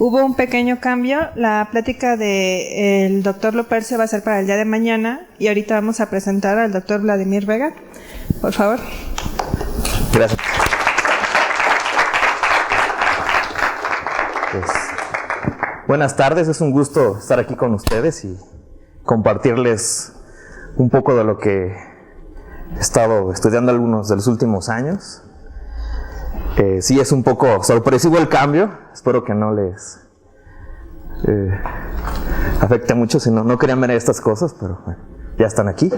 Hubo un pequeño cambio. La plática del doctor Loperce va a ser para el día de mañana y ahorita vamos a presentar al doctor Vladimir Vega. Por favor. Gracias. Pues, buenas tardes, es un gusto estar aquí con ustedes y compartirles un poco de lo que he estado estudiando algunos de los últimos años. Sí, es un poco sorpresivo el cambio, espero que no les afecte mucho, si no querían ver estas cosas, pero bueno, ya están aquí.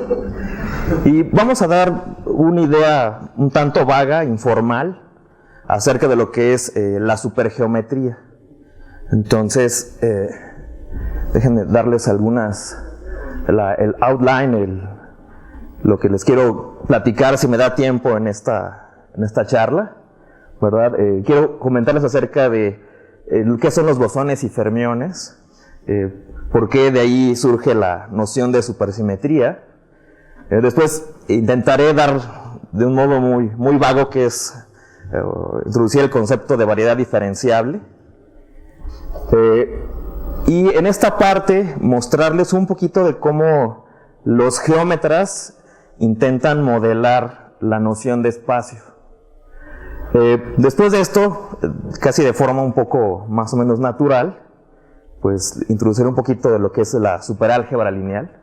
Y vamos a dar una idea un tanto vaga, informal, acerca de lo que es la supergeometría. Entonces, déjenme darles algunas, el outline, lo que les quiero platicar si me da tiempo en esta charla, ¿verdad? Quiero comentarles acerca de qué son los bosones y fermiones, por qué de ahí surge la noción de supersimetría. Después intentaré dar de un modo muy vago, que es introducir el concepto de variedad diferenciable. Y en esta parte mostrarles un poquito de cómo los geómetras intentan modelar la noción de espacio. Después de esto, casi de forma un poco más o menos natural, pues introducir un poquito de lo que es la superálgebra lineal.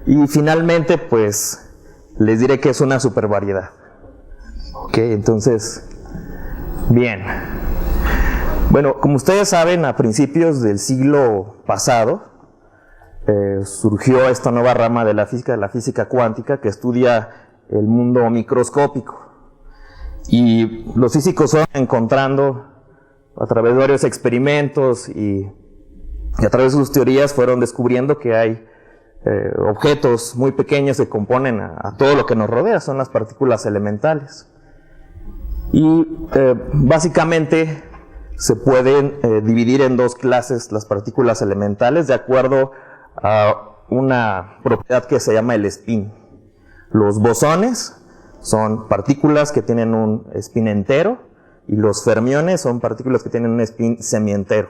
Y finalmente, pues, les diré que es una supervariedad. Ok, entonces, bien. Bueno, como ustedes saben, a principios del siglo pasado, surgió esta nueva rama de la física cuántica, que estudia el mundo microscópico. Y los físicos fueron encontrando, a través de varios experimentos y a través de sus teorías, fueron descubriendo que hay objetos muy pequeños que componen a todo lo que nos rodea, son las partículas elementales. Y básicamente se pueden dividir en dos clases las partículas elementales de acuerdo a una propiedad que se llama el spin. Los bosones son partículas que tienen un spin entero y los fermiones son partículas que tienen un spin semientero.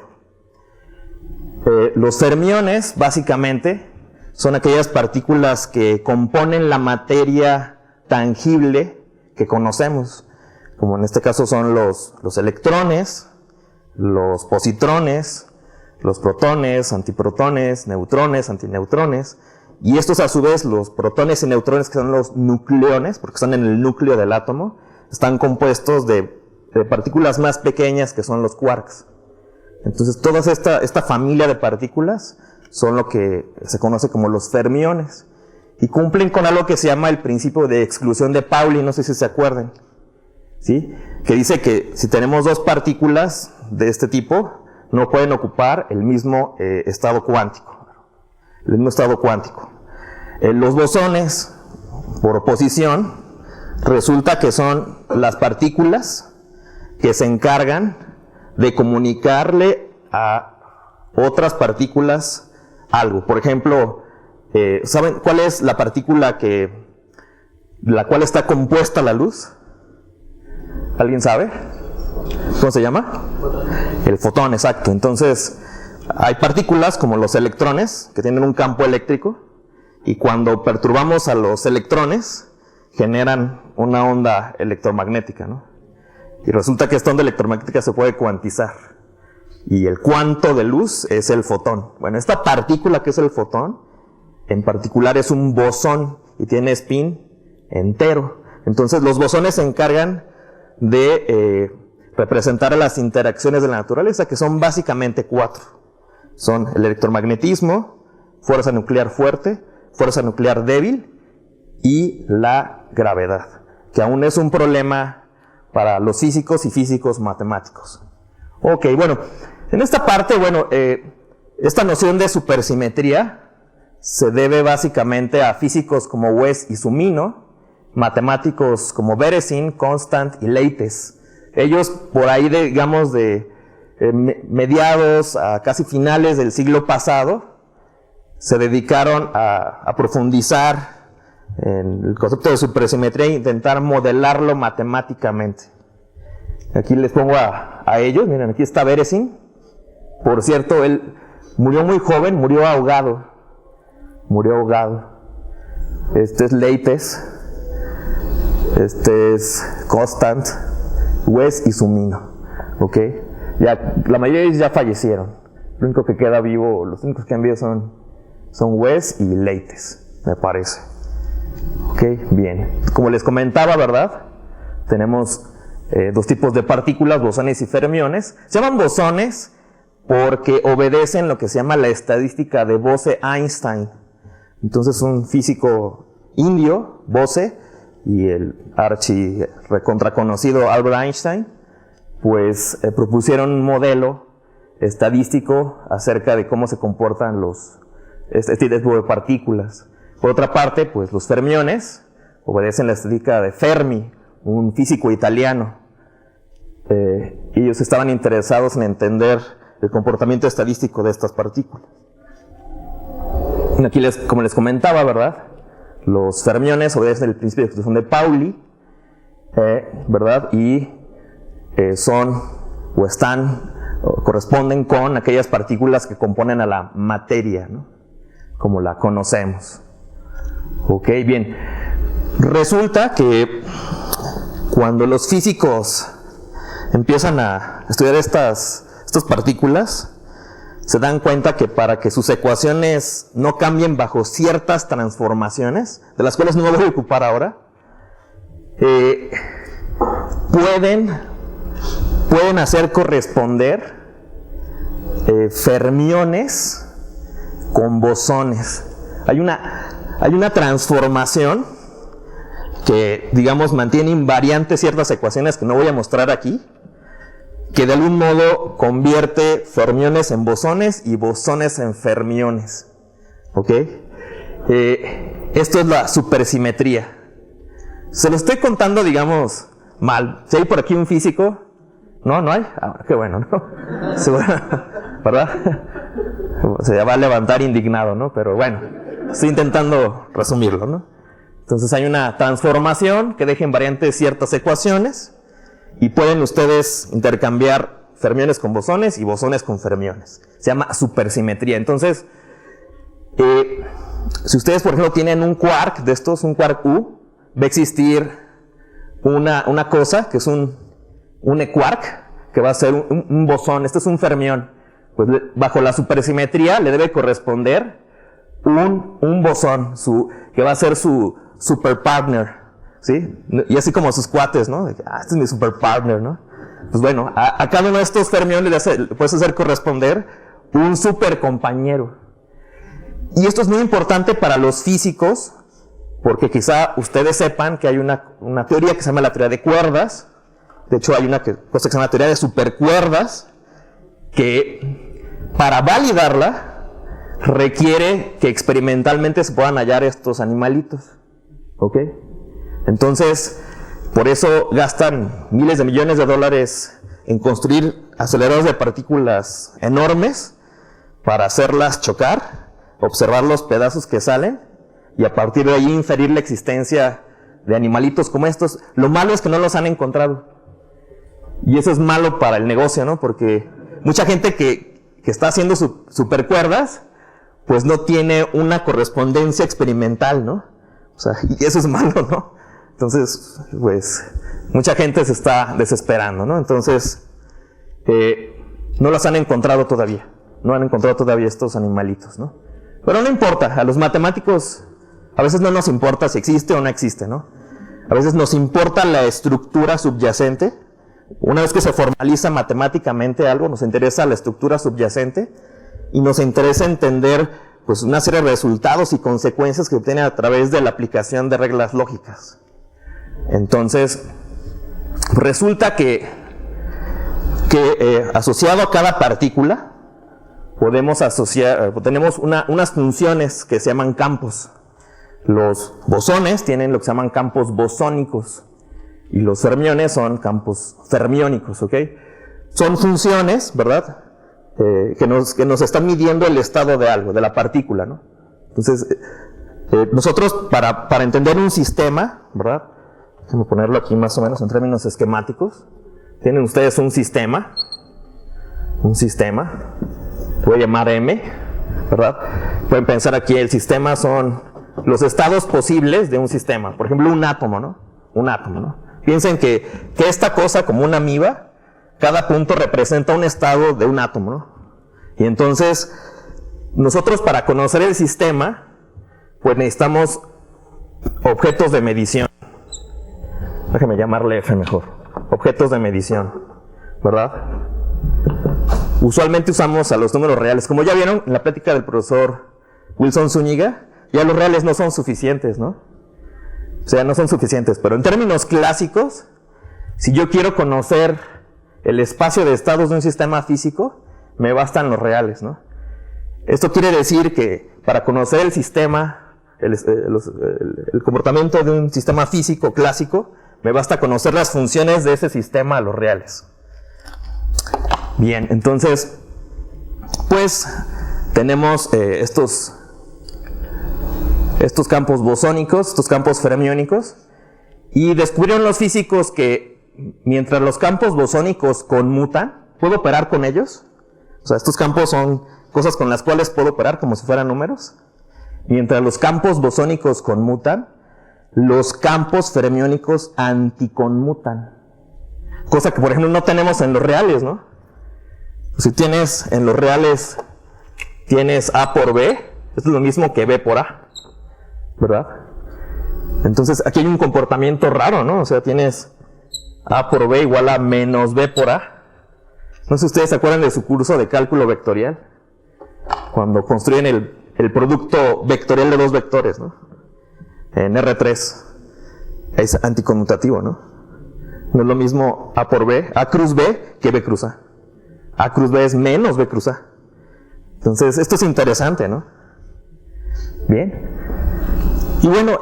Los fermiones básicamente son aquellas partículas que componen la materia tangible que conocemos, como en este caso son los electrones, los positrones, los protones, antiprotones, neutrones, antineutrones, y estos a su vez, los protones y neutrones, que son los nucleones, porque están en el núcleo del átomo, están compuestos de partículas más pequeñas que son los quarks. Entonces toda esta familia de partículas son lo que se conoce como los fermiones, y cumplen con algo que se llama el principio de exclusión de Pauli, no sé si se acuerdan, ¿sí? Que dice que si tenemos dos partículas de este tipo, no pueden ocupar el mismo estado cuántico. Los bosones, por oposición, resulta que son las partículas que se encargan de comunicarle a otras partículas algo. Por ejemplo, ¿saben cuál es la partícula la cual está compuesta la luz? ¿Alguien sabe? ¿Cómo se llama? El fotón, exacto. Entonces, hay partículas como los electrones que tienen un campo eléctrico y cuando perturbamos a los electrones generan una onda electromagnética, ¿no? Y resulta que esta onda electromagnética se puede cuantizar y el cuanto de luz es el fotón. Bueno, esta partícula que es el fotón en particular es un bosón y tiene spin entero. Entonces los bosones se encargan de representar las interacciones de la naturaleza, que son básicamente 4. Son el electromagnetismo, fuerza nuclear fuerte, fuerza nuclear débil y la gravedad, que aún es un problema para los físicos y físicos matemáticos. Ok, bueno, en esta parte, bueno, esta noción de supersimetría se debe básicamente a físicos como West y Sumino, matemáticos como Beresin, Constant y Leites. Ellos por ahí, digamos, de mediados a casi finales del siglo pasado, se dedicaron a profundizar en el concepto de supersimetría e intentar modelarlo matemáticamente. Aquí les pongo a ellos, miren, aquí está Beresin, Por cierto, él murió muy joven, murió ahogado. Este es Leites, este es Constant, Wes y Sumino, ¿ok? Ya, la mayoría de ellos ya fallecieron. Lo único que queda vivo, los únicos que han vivo son Wes y Leites, me parece. Ok, bien. Como les comentaba, ¿verdad? Tenemos dos tipos de partículas, bosones y fermiones. Se llaman bosones porque obedecen lo que se llama la estadística de Bose-Einstein. Entonces un físico indio, Bose, y el recontraconocido Albert Einstein, pues propusieron un modelo estadístico acerca de cómo se comportan este tipo de partículas. Por otra parte, pues los fermiones obedecen la estadística de Fermi, un físico italiano. Ellos estaban interesados en entender el comportamiento estadístico de estas partículas. Aquí, como les comentaba, ¿verdad? Los fermiones obedecen el principio de exclusión de Pauli, ¿verdad? Y corresponden con aquellas partículas que componen a la materia, ¿no? Como la conocemos. Ok, bien. Resulta que cuando los físicos empiezan a estudiar estas partículas, se dan cuenta que para que sus ecuaciones no cambien bajo ciertas transformaciones, de las cuales no me voy a ocupar ahora, pueden hacer corresponder fermiones con bosones. Hay una transformación que, digamos, mantiene invariantes ciertas ecuaciones que no voy a mostrar aquí, que de algún modo convierte fermiones en bosones y bosones en fermiones. ¿Ok? Esto es la supersimetría. Se lo estoy contando, digamos, mal. Si hay por aquí un físico, ¿no? ¿No hay? Ah, qué bueno, ¿no? ¿Verdad? Se va a levantar indignado, ¿no? Pero bueno, estoy intentando resumirlo, ¿no? Entonces hay una transformación que deja invariantes ciertas ecuaciones y pueden ustedes intercambiar fermiones con bosones y bosones con fermiones. Se llama supersimetría. Entonces, si ustedes, por ejemplo, tienen un quark de estos, un quark U, va a existir una cosa que es un equark, que va a ser un bosón. Este es un fermión. Pues bajo la supersimetría le debe corresponder un bosón, que va a ser su superpartner. ¿Sí? Y así como sus cuates, ¿no? Este es mi superpartner, ¿no? Pues bueno, a cada uno de estos fermiones le puedes hacer corresponder un supercompañero. Y esto es muy importante para los físicos, porque quizá ustedes sepan que hay una teoría que se llama la teoría de cuerdas. De hecho, hay una cosa que se llama la teoría de supercuerdas, que para validarla requiere que experimentalmente se puedan hallar estos animalitos. ¿Ok? Entonces, por eso gastan miles de millones de dólares en construir aceleradores de partículas enormes para hacerlas chocar, observar los pedazos que salen y a partir de ahí inferir la existencia de animalitos como estos. Lo malo es que no los han encontrado. Y eso es malo para el negocio, ¿no? Porque mucha gente que está haciendo supercuerdas, pues no tiene una correspondencia experimental, ¿no? O sea, y eso es malo, ¿no? Entonces, pues, mucha gente se está desesperando, ¿no? Entonces, no las han encontrado todavía. No han encontrado todavía estos animalitos, ¿no? Pero no importa, a los matemáticos a veces no nos importa si existe o no existe, ¿no? A veces nos importa la estructura subyacente. Una vez que se formaliza matemáticamente algo, nos interesa la estructura subyacente y nos interesa entender, pues, una serie de resultados y consecuencias que obtiene a través de la aplicación de reglas lógicas. Entonces, resulta que asociado a cada partícula, tenemos unas funciones que se llaman campos. Los bosones tienen lo que se llaman campos bosónicos y los fermiones son campos fermiónicos, ¿ok? Son funciones, ¿verdad? Que nos están midiendo el estado de algo, de la partícula, ¿no? Entonces, nosotros para entender un sistema, ¿verdad? Déjenme ponerlo aquí más o menos en términos esquemáticos. Tienen ustedes un sistema, un sistema, voy a llamar M, ¿verdad? Pueden pensar aquí, el sistema son los estados posibles de un sistema. Por ejemplo, un átomo, ¿no? Un átomo, ¿no? Piensen que esta cosa, como una amiba, cada punto representa un estado de un átomo, ¿no? Y entonces, nosotros para conocer el sistema, pues necesitamos objetos de medición. Déjeme llamarle F mejor. Objetos de medición, ¿verdad? Usualmente usamos a los números reales. Como ya vieron en la plática del profesor Wilson Zúñiga, ya los reales no son suficientes, ¿no? O sea, no son suficientes. Pero en términos clásicos, si yo quiero conocer el espacio de estados de un sistema físico, me bastan los reales, ¿no? Esto quiere decir que para conocer el sistema, el comportamiento de un sistema físico clásico, me basta conocer las funciones de ese sistema a los reales. Bien, entonces, pues tenemos estos campos bosónicos, estos campos fermiónicos, y descubrieron los físicos que mientras los campos bosónicos conmutan, ¿puedo operar con ellos? O sea, estos campos son cosas con las cuales puedo operar como si fueran números. Mientras los campos bosónicos conmutan, los campos fermiónicos anticonmutan. Cosa que, por ejemplo, no tenemos en los reales, ¿no? Si tienes en los reales, tienes A por B, esto es lo mismo que B por A, ¿verdad? Entonces, aquí hay un comportamiento raro, ¿no? O sea, tienes A por B igual a menos B por A. No sé si ustedes se acuerdan de su curso de cálculo vectorial, cuando construyen el producto vectorial de dos vectores, ¿no? En R3 es anticonmutativo, ¿no? No es lo mismo A por B, A cruz B, que B cruz A. A cruz B es menos B cruz A. Entonces, esto es interesante, ¿no? Bien. Y bueno,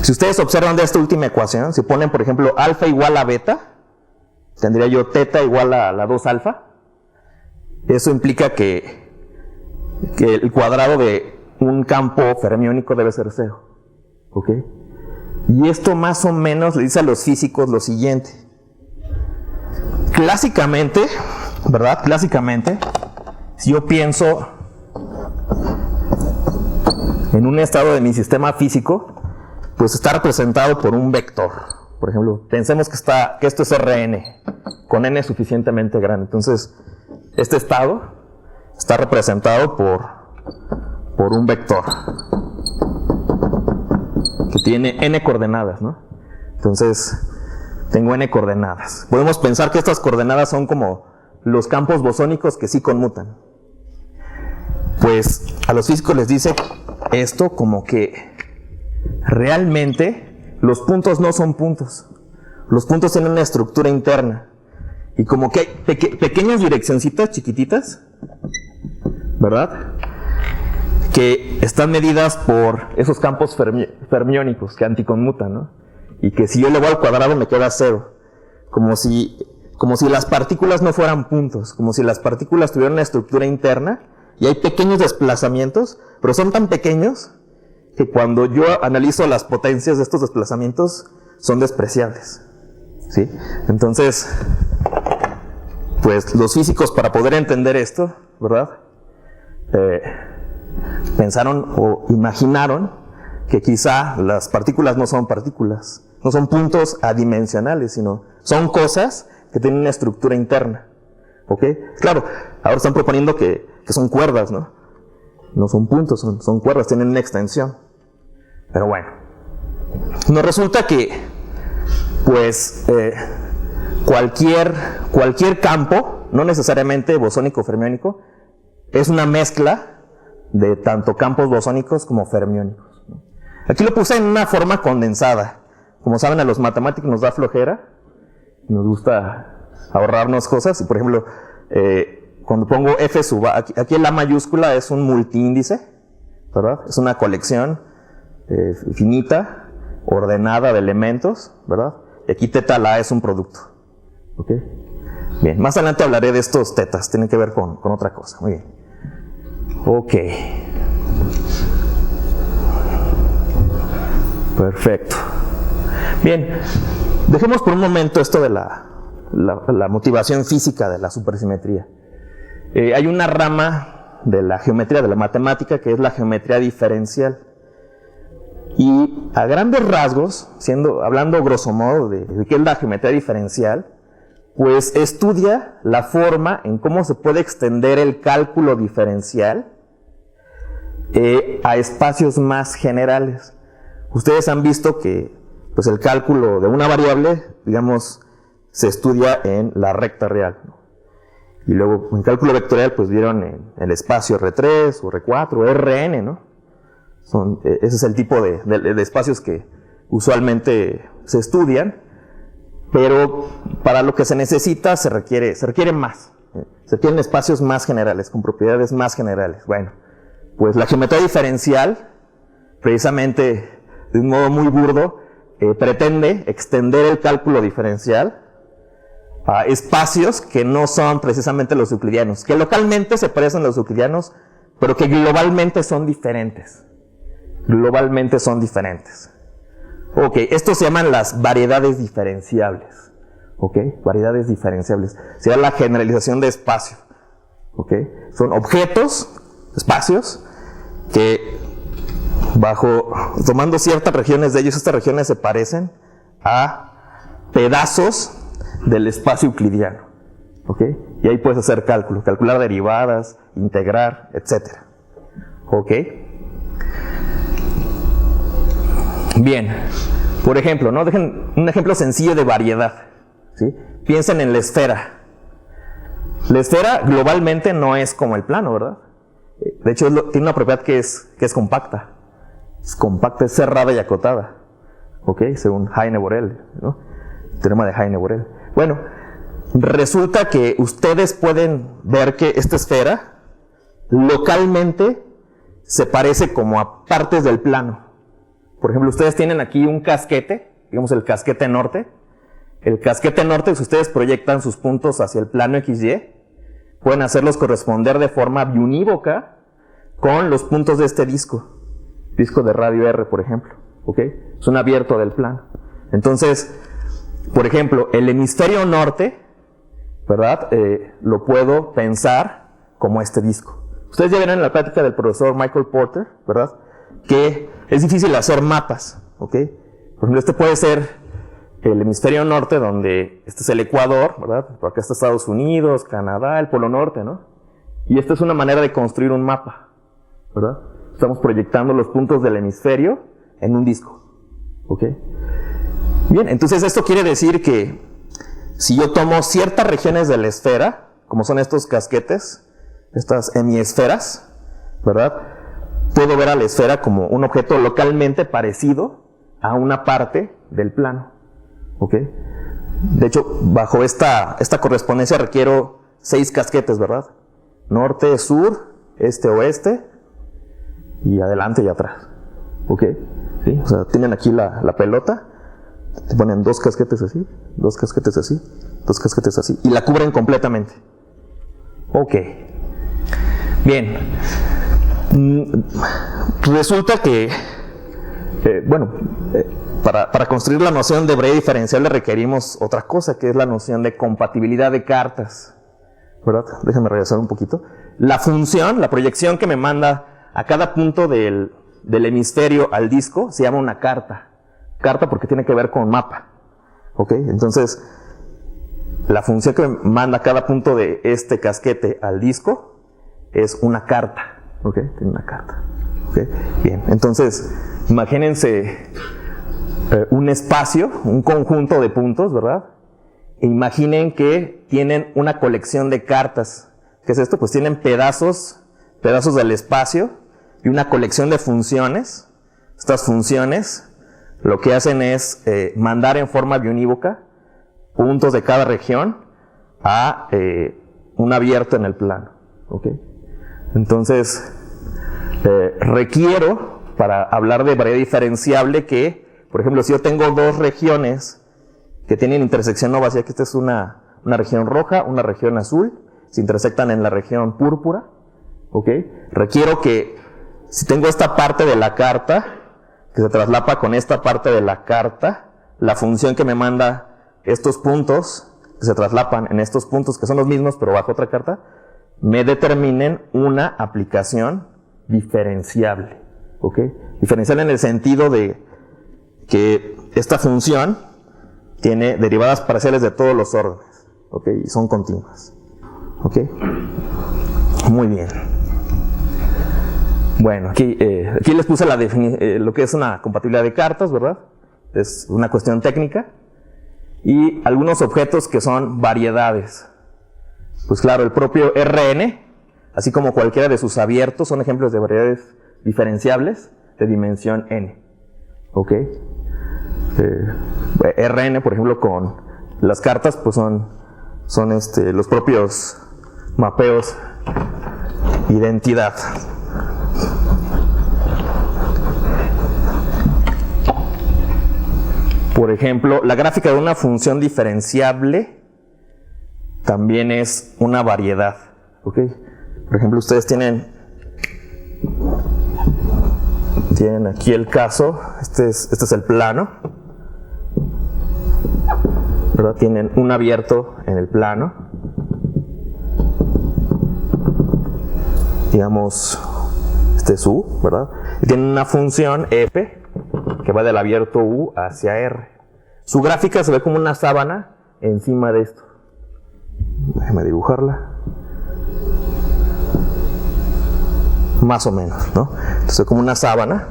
si ustedes observan de esta última ecuación, si ponen, por ejemplo, alfa igual a beta, tendría yo teta igual a la 2 alfa. Eso implica que el cuadrado de un campo fermiónico debe ser 0. ¿Ok? Y esto más o menos le dice a los físicos lo siguiente. Clásicamente, ¿verdad? Clásicamente, si yo pienso en un estado de mi sistema físico, pues está representado por un vector. Por ejemplo, pensemos que esto es Rn, con n suficientemente grande. Entonces, este estado está representado por un vector que tiene n coordenadas, ¿no? Entonces, tengo n coordenadas. Podemos pensar que estas coordenadas son como los campos bosónicos que sí conmutan. Pues a los físicos les dice esto como que realmente los puntos no son puntos. Los puntos tienen una estructura interna. Y como que hay pequeñas direccioncitas chiquititas, ¿verdad? Que están medidas por esos campos fermiónicos que anticonmutan, ¿no? Y que si yo le voy al cuadrado me queda 0. Como si las partículas no fueran puntos, como si las partículas tuvieran una estructura interna y hay pequeños desplazamientos, pero son tan pequeños que cuando yo analizo las potencias de estos desplazamientos son despreciables, ¿sí? Entonces, pues los físicos, para poder entender esto, ¿verdad? Pensaron o imaginaron que quizá las partículas no son partículas, no son puntos adimensionales, sino son cosas que tienen una estructura interna. ¿Ok? Claro, ahora están proponiendo que son cuerdas, ¿no? No son puntos, son cuerdas, tienen una extensión. Pero bueno, nos resulta que, pues, cualquier campo, no necesariamente bosónico o fermiónico, es una mezcla de tanto campos bosónicos como fermiónicos, ¿no? Aquí lo puse en una forma condensada. Como saben, a los matemáticos nos da flojera, nos gusta ahorrarnos cosas. Y por ejemplo, cuando pongo F sub A, aquí la mayúscula es un multiíndice, ¿verdad? Es una colección finita, ordenada de elementos, ¿verdad? Y aquí teta la A es un producto. ¿Ok? Bien, más adelante hablaré de estos tetas, tienen que ver con otra cosa. Muy bien. Ok. Perfecto. Bien, dejemos por un momento esto de la la motivación física de la supersimetría. Hay una rama de la geometría, de la matemática, que es la geometría diferencial. Y a grandes rasgos, hablando grosso modo de qué es la geometría diferencial, pues estudia la forma en cómo se puede extender el cálculo diferencial a espacios más generales. Ustedes han visto que pues, el cálculo de una variable, digamos, se estudia en la recta real, ¿no? Y luego en cálculo vectorial pues vieron en el espacio R3 o R4 o Rn, ¿no? Ese es el tipo de espacios que usualmente se estudian, pero para lo que se necesita se requiere más. Se requieren espacios más generales, con propiedades más generales. Bueno, pues la geometría diferencial, precisamente de un modo muy burdo, pretende extender el cálculo diferencial a espacios que no son precisamente los euclidianos, que localmente se parecen a los euclidianos, pero que globalmente son diferentes. Globalmente son diferentes. Ok, estos se llaman las variedades diferenciables. Ok, variedades diferenciables. Sería la generalización de espacio. Ok, son objetos, espacios, que tomando ciertas regiones de ellos, estas regiones se parecen a pedazos del espacio euclidiano. ¿Ok? Y ahí puedes hacer cálculo, calcular derivadas, integrar, etc. ¿Ok? Bien, por ejemplo, ¿no? Dejen un ejemplo sencillo de variedad. ¿Sí? Piensen en la esfera. La esfera globalmente no es como el plano, ¿verdad? De hecho, tiene una propiedad que es compacta. Es compacta, es cerrada y acotada. ¿Ok? Según Heine-Borel, ¿no? El teorema de Heine-Borel. Bueno, resulta que ustedes pueden ver que esta esfera localmente se parece como a partes del plano. Por ejemplo, ustedes tienen aquí un casquete, digamos el casquete norte. El casquete norte, si ustedes proyectan sus puntos hacia el plano XY, pueden hacerlos corresponder de forma biunívoca con los puntos de este disco de radio R, por ejemplo. ¿Ok? Es un abierto del plano. Entonces, por ejemplo, el hemisferio norte, ¿verdad? Lo puedo pensar como este disco. Ustedes ya vieron en la plática del profesor Michael Porter, ¿verdad? Que es difícil hacer mapas, ¿ok? Por ejemplo, este puede ser el hemisferio norte, donde este es el Ecuador, ¿verdad? Por acá está Estados Unidos, Canadá, el Polo Norte, ¿no? Y esta es una manera de construir un mapa, ¿verdad? Estamos proyectando los puntos del hemisferio en un disco, ¿ok? Bien, entonces esto quiere decir que si yo tomo ciertas regiones de la esfera, como son estos casquetes, estas hemiesferas, ¿verdad? Puedo ver a la esfera como un objeto localmente parecido a una parte del plano, ¿ok? De hecho, bajo esta correspondencia requiero 6 casquetes, ¿verdad? Norte, sur, este, oeste, y adelante y atrás, ¿ok? ¿Sí? O sea, tienen aquí la pelota, te ponen 2 casquetes así, 2 casquetes así, 2 casquetes así, y la cubren completamente. Ok. Bien. Resulta que, para construir la noción de variedad diferencial le requerimos otra cosa, que es la noción de compatibilidad de cartas, ¿verdad? Déjenme regresar un poquito. La función, la proyección que me manda a cada punto del hemisferio al disco se llama una carta. Carta porque tiene que ver con mapa, ¿ok? Entonces, la función que me manda a cada punto de este casquete al disco es una carta. ¿Ok? Tiene una carta. ¿Ok? Bien, entonces, imagínense un espacio, un conjunto de puntos, ¿verdad? E imaginen que tienen una colección de cartas. ¿Qué es esto? Pues tienen pedazos del espacio y una colección de funciones. Estas funciones lo que hacen es mandar en forma biunívoca puntos de cada región a un abierto en el plano. ¿Ok? Entonces, requiero, para hablar de variedad diferenciable, que, por ejemplo, si yo tengo 2 regiones que tienen intersección no vacía, que esta es una región roja, una región azul, se intersectan en la región púrpura, ¿ok? Requiero que, si tengo esta parte de la carta, que se traslapa con esta parte de la carta, la función que me manda estos puntos que se traslapan en estos puntos, que son los mismos, pero bajo otra carta, me determinen una aplicación diferenciable. ¿Ok? Diferenciable en el sentido de que esta función tiene derivadas parciales de todos los órdenes. ¿Ok? Y son continuas. ¿Ok? Muy bien. Bueno, aquí les puse lo que es una compatibilidad de cartas, ¿verdad? Es una cuestión técnica. Y algunos objetos que son variedades. Pues claro, el propio Rn, así como cualquiera de sus abiertos, son ejemplos de variedades diferenciables de dimensión n. ¿Ok? Rn, por ejemplo, con las cartas, pues son los propios mapeos identidad. Por ejemplo, la gráfica de una función diferenciable también es una variedad. ¿Ok? Por ejemplo, ustedes tienen aquí el caso, este es el plano, ¿verdad? Tienen un abierto en el plano, digamos, este es U, ¿verdad? Y tienen una función f que va del abierto U hacia R. Su gráfica se ve como una sábana encima de esto. Déjame dibujarla. Más o menos, ¿no? Entonces, como una sábana,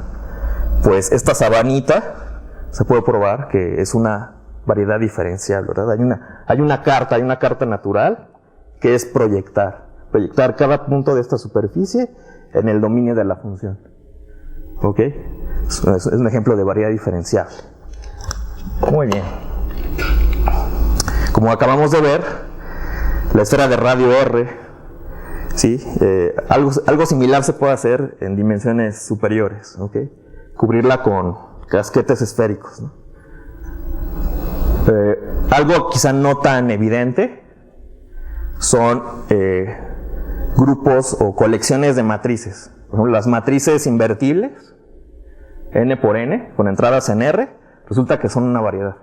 pues esta sabanita se puede probar que es una variedad diferencial, ¿verdad? Hay una carta natural que es proyectar cada punto de esta superficie en el dominio de la función. ¿Ok? Es un ejemplo de variedad diferenciable. Muy bien. Como acabamos de ver, la esfera de radio R, ¿sí? Algo similar se puede hacer en dimensiones superiores. ¿Ok? Cubrirla con casquetes esféricos, ¿no? Algo quizá no tan evidente son grupos o colecciones de matrices. Por ejemplo, las matrices invertibles, n por n, con entradas en R, resulta que son una variedad.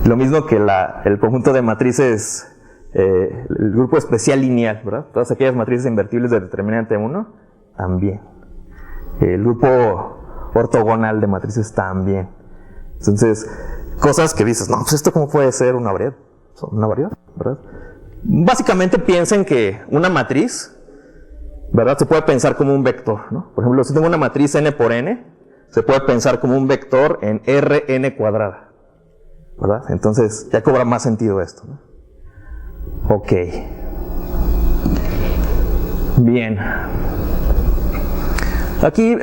Lo mismo que el conjunto de matrices, el grupo especial lineal, ¿verdad? Todas aquellas matrices invertibles de determinante 1, también. El grupo ortogonal de matrices también. Entonces, cosas que dices, no, pues esto cómo puede ser una variedad. Una variedad, ¿verdad? Básicamente piensen que una matriz, ¿verdad? Se puede pensar como un vector, ¿no? Por ejemplo, si tengo una matriz n por n, se puede pensar como un vector en Rn cuadrada, ¿verdad? Entonces, ya cobra más sentido esto, ¿no? Ok. Bien. Aquí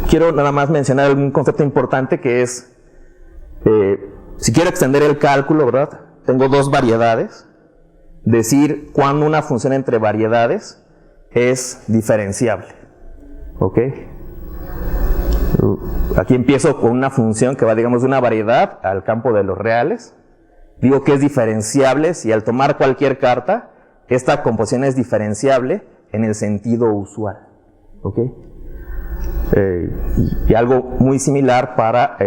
quiero nada más mencionar un concepto importante que es, si quiero extender el cálculo, ¿verdad? Tengo dos variedades. Decir cuándo una función entre variedades es diferenciable. ¿Ok? Aquí empiezo con una función que va, digamos, de una variedad al campo de los reales. Digo que es diferenciable si al tomar cualquier carta, esta composición es diferenciable en el sentido usual. ¿Ok? Y algo muy similar para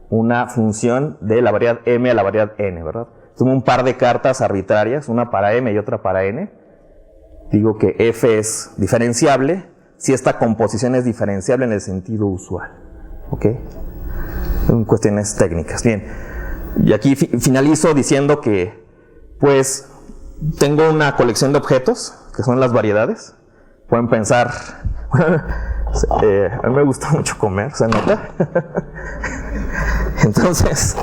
una función de la variedad m a la variedad n, ¿verdad? Tomo un par de cartas arbitrarias, una para m y otra para n. Digo que f es diferenciable si esta composición es diferenciable en el sentido usual. ¿Ok? Son cuestiones técnicas. Bien. Y aquí finalizo diciendo que, pues, tengo una colección de objetos, que son las variedades. Pueden pensar, a mí me gusta mucho comer, ¿se nota? Entonces,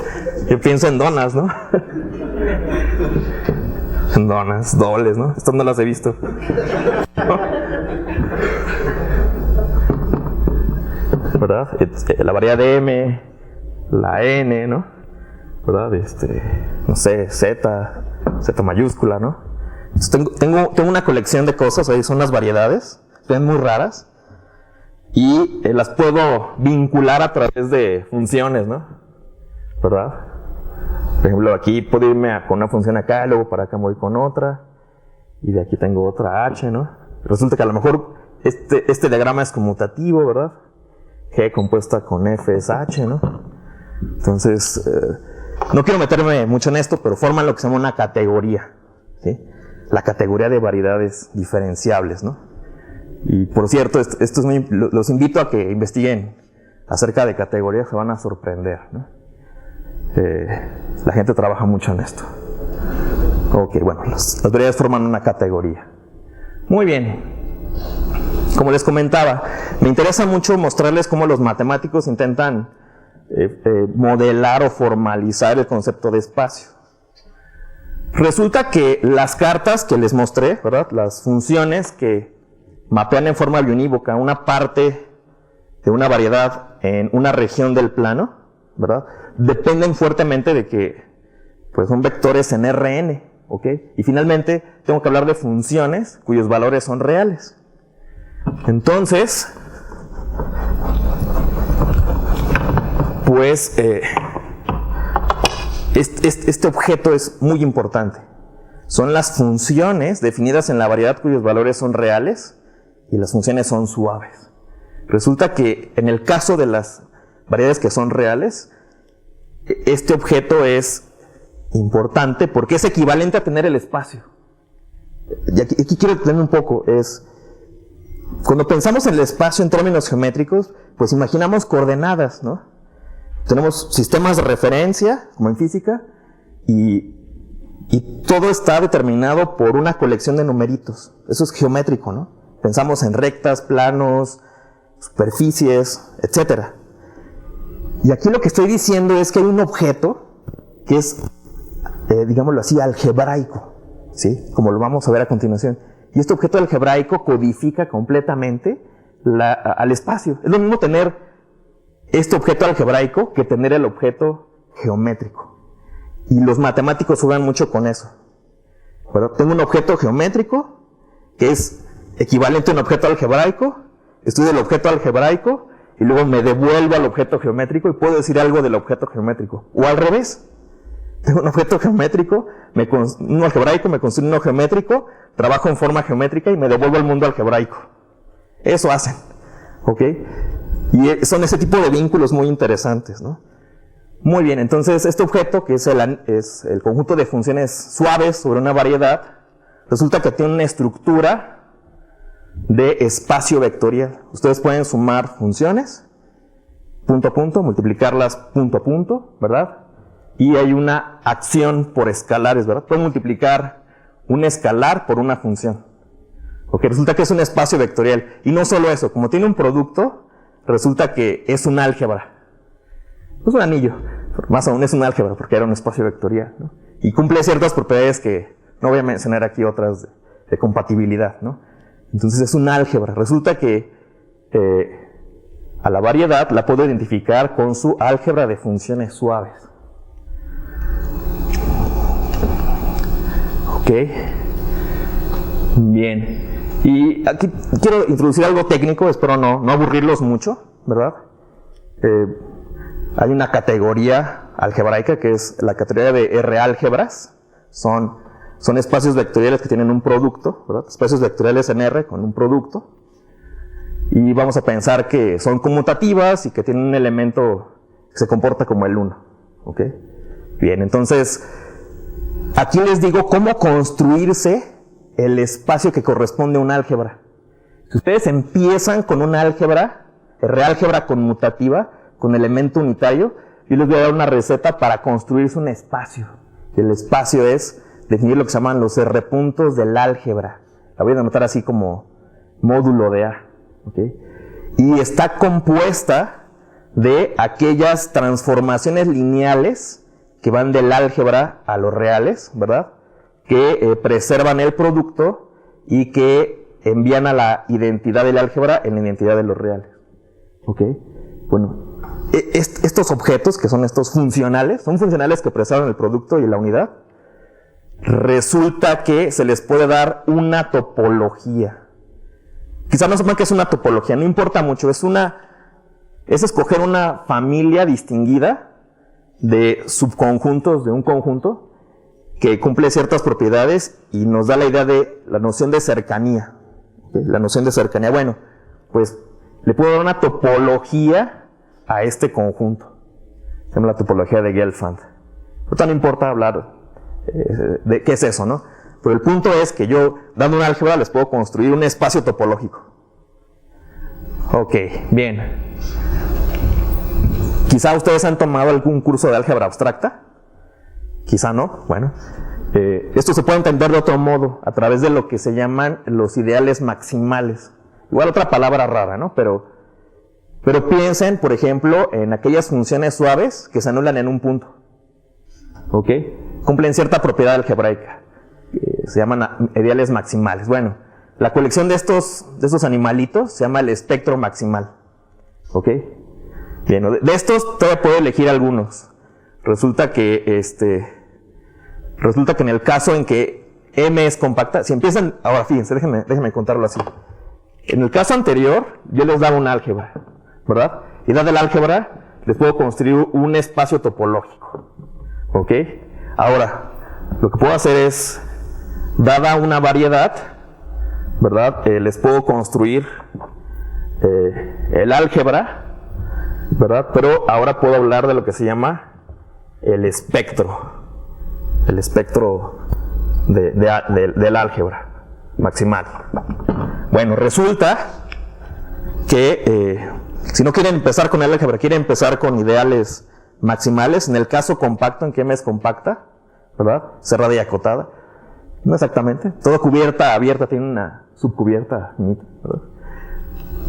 yo pienso en donas, ¿no? En donas, dobles, ¿no? Estas no las he visto. ¿Verdad? La variedad de m, la n, ¿no? ¿Verdad? No sé, z mayúscula, ¿no? Entonces tengo una colección de cosas, ahí son las variedades, son muy raras, y las puedo vincular a través de funciones, ¿no? ¿Verdad? Por ejemplo, aquí puedo irme con una función acá, luego para acá voy con otra, y de aquí tengo otra h, ¿no? Resulta que a lo mejor este diagrama es conmutativo, ¿verdad? G compuesta con f es h, ¿no? Entonces, no quiero meterme mucho en esto, pero forman lo que se llama una categoría, ¿sí? La categoría de variedades diferenciables, ¿no? Y por cierto, esto es los invito a que investiguen acerca de categorías, se van a sorprender, ¿no? La gente trabaja mucho en esto. Ok, bueno, las variedades forman una categoría. Muy bien. Como les comentaba, me interesa mucho mostrarles cómo los matemáticos intentan modelar o formalizar el concepto de espacio. Resulta que las cartas que les mostré, ¿verdad? Las funciones que mapean en forma biunívoca una parte de una variedad en una región del plano, ¿verdad? Dependen fuertemente de que pues, son vectores en Rn, ¿ok? Y finalmente tengo que hablar de funciones cuyos valores son reales. Entonces, pues este objeto es muy importante. Son las funciones definidas en la variedad cuyos valores son reales y las funciones son suaves. Resulta que en el caso de las variedades que son reales, este objeto es importante porque es equivalente a tener el espacio. Y aquí quiero detenerme un poco, cuando pensamos en el espacio en términos geométricos, pues imaginamos coordenadas, ¿no? Tenemos sistemas de referencia, como en física, y todo está determinado por una colección de numeritos. Eso es geométrico, ¿no? Pensamos en rectas, planos, superficies, etc. Y aquí lo que estoy diciendo es que hay un objeto que es, digámoslo así, algebraico, ¿sí? Como lo vamos a ver a continuación. Y este objeto algebraico codifica completamente al espacio. Es lo mismo tener este objeto algebraico que tener el objeto geométrico. Y los matemáticos juegan mucho con eso. Pero tengo un objeto geométrico que es equivalente a un objeto algebraico, estudio el objeto algebraico y luego me devuelvo al objeto geométrico y puedo decir algo del objeto geométrico. O al revés. Tengo un objeto geométrico, un algebraico, me construyo uno geométrico, trabajo en forma geométrica y me devuelvo al mundo algebraico. Eso hacen, ¿ok? Y son ese tipo de vínculos muy interesantes, ¿no? Muy bien, entonces este objeto, que es el conjunto de funciones suaves sobre una variedad, resulta que tiene una estructura de espacio vectorial. Ustedes pueden sumar funciones, punto a punto, multiplicarlas punto a punto, ¿verdad? Y hay una acción por escalares, ¿verdad? Pueden multiplicar un escalar por una función. Ok, resulta que es un espacio vectorial. Y no solo eso, como tiene un producto, resulta que es un álgebra. No es un anillo, más aún es un álgebra, porque era un espacio vectorial, ¿no? Y cumple ciertas propiedades que no voy a mencionar aquí, otras de compatibilidad, ¿no? Entonces es un álgebra. Resulta que a la variedad la puedo identificar con su álgebra de funciones suaves. Ok, bien. Y aquí quiero introducir algo técnico, espero no aburrirlos mucho, ¿verdad? Hay una categoría algebraica que es la categoría de R-álgebras. Son espacios vectoriales que tienen un producto, ¿verdad? Espacios vectoriales en R con un producto. Y vamos a pensar que son conmutativas y que tienen un elemento que se comporta como el 1. ¿Ok? Bien, entonces aquí les digo cómo construirse el espacio que corresponde a un álgebra. Si ustedes empiezan con una álgebra, R-álgebra conmutativa, con elemento unitario, yo les voy a dar una receta para construirse un espacio. El espacio es definir lo que se llaman los R puntos del álgebra. La voy a anotar así como módulo de A. ¿Okay? Y está compuesta de aquellas transformaciones lineales que van del álgebra a los reales, ¿verdad? Que preservan el producto y que envían a la identidad del álgebra en la identidad de los reales. ¿Ok? Bueno, estos objetos, que son estos funcionales, son funcionales que preservan el producto y la unidad. Resulta que se les puede dar una topología. Quizá no sepan qué es una topología, no importa mucho, es escoger una familia distinguida de subconjuntos de un conjunto que cumple ciertas propiedades y nos da la idea de la noción de cercanía. ¿Okay? La noción de cercanía, bueno, pues le puedo dar una topología a este conjunto. Se llama la topología de Gelfand. Ahorita no importa hablar de qué es eso, ¿no? Pero el punto es que yo, dando una álgebra, les puedo construir un espacio topológico. Ok, bien. Quizá ustedes han tomado algún curso de álgebra abstracta. Quizá no. Bueno, esto se puede entender de otro modo, a través de lo que se llaman los ideales maximales. Igual otra palabra rara, ¿no? Pero piensen, por ejemplo, en aquellas funciones suaves que se anulan en un punto. ¿Ok? Cumplen cierta propiedad algebraica. Se llaman ideales maximales. Bueno, la colección de estos animalitos se llama el espectro maximal. ¿Ok? Bien, de estos todavía puedo elegir algunos. Resulta que en el caso en que M es compacta, si empiezan, ahora fíjense, déjenme contarlo así. En el caso anterior, yo les daba un álgebra, ¿verdad? Y dada el álgebra, les puedo construir un espacio topológico. ¿Ok? Ahora, lo que puedo hacer es, dada una variedad, ¿verdad? Les puedo construir el álgebra, ¿verdad? Pero ahora puedo hablar de lo que se llama el espectro del álgebra maximal. Bueno, resulta que si no quieren empezar con el álgebra, quieren empezar con ideales maximales. En el caso compacto, en que M es compacta, ¿verdad? Cerrada y acotada. No exactamente. Todo cubierta, abierta, tiene una subcubierta, ¿verdad?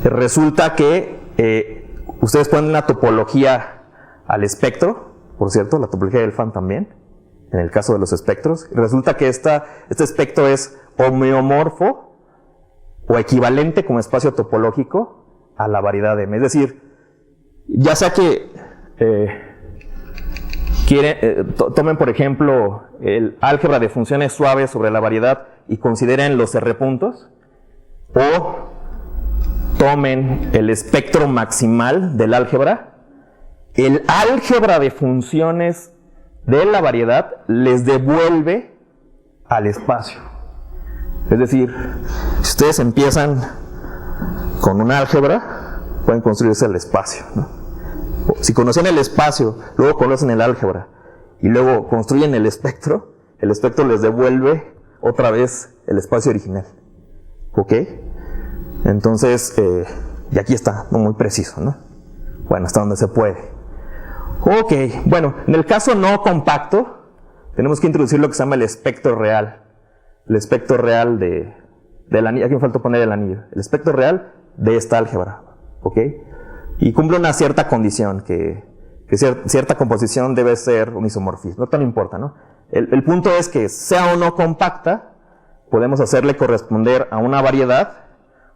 Resulta que ustedes ponen una topología al espectro, por cierto, la topología del Fan también, en el caso de los espectros. Y resulta que este espectro es homeomorfo o equivalente como espacio topológico a la variedad M. Es decir, ya sea que tomen, por ejemplo, el álgebra de funciones suaves sobre la variedad y consideren los R puntos, o tomen el espectro maximal del álgebra, el álgebra de funciones de la variedad les devuelve al espacio. Es decir, si ustedes empiezan con un álgebra, pueden construirse el espacio, ¿no? Si conocen el espacio, luego conocen el álgebra y luego construyen el espectro les devuelve otra vez el espacio original. ¿Ok? Entonces, y aquí está, no muy preciso, ¿no? Bueno, hasta donde se puede. Ok, bueno, en el caso no compacto, tenemos que introducir lo que se llama el espectro real. El espectro real del anillo, aquí me faltó poner el anillo. El espectro real de esta álgebra, ¿ok? Y cumple una cierta condición, que cierta composición debe ser un isomorfismo. No tan importa, ¿no? El punto es que, sea o no compacta, podemos hacerle corresponder a una variedad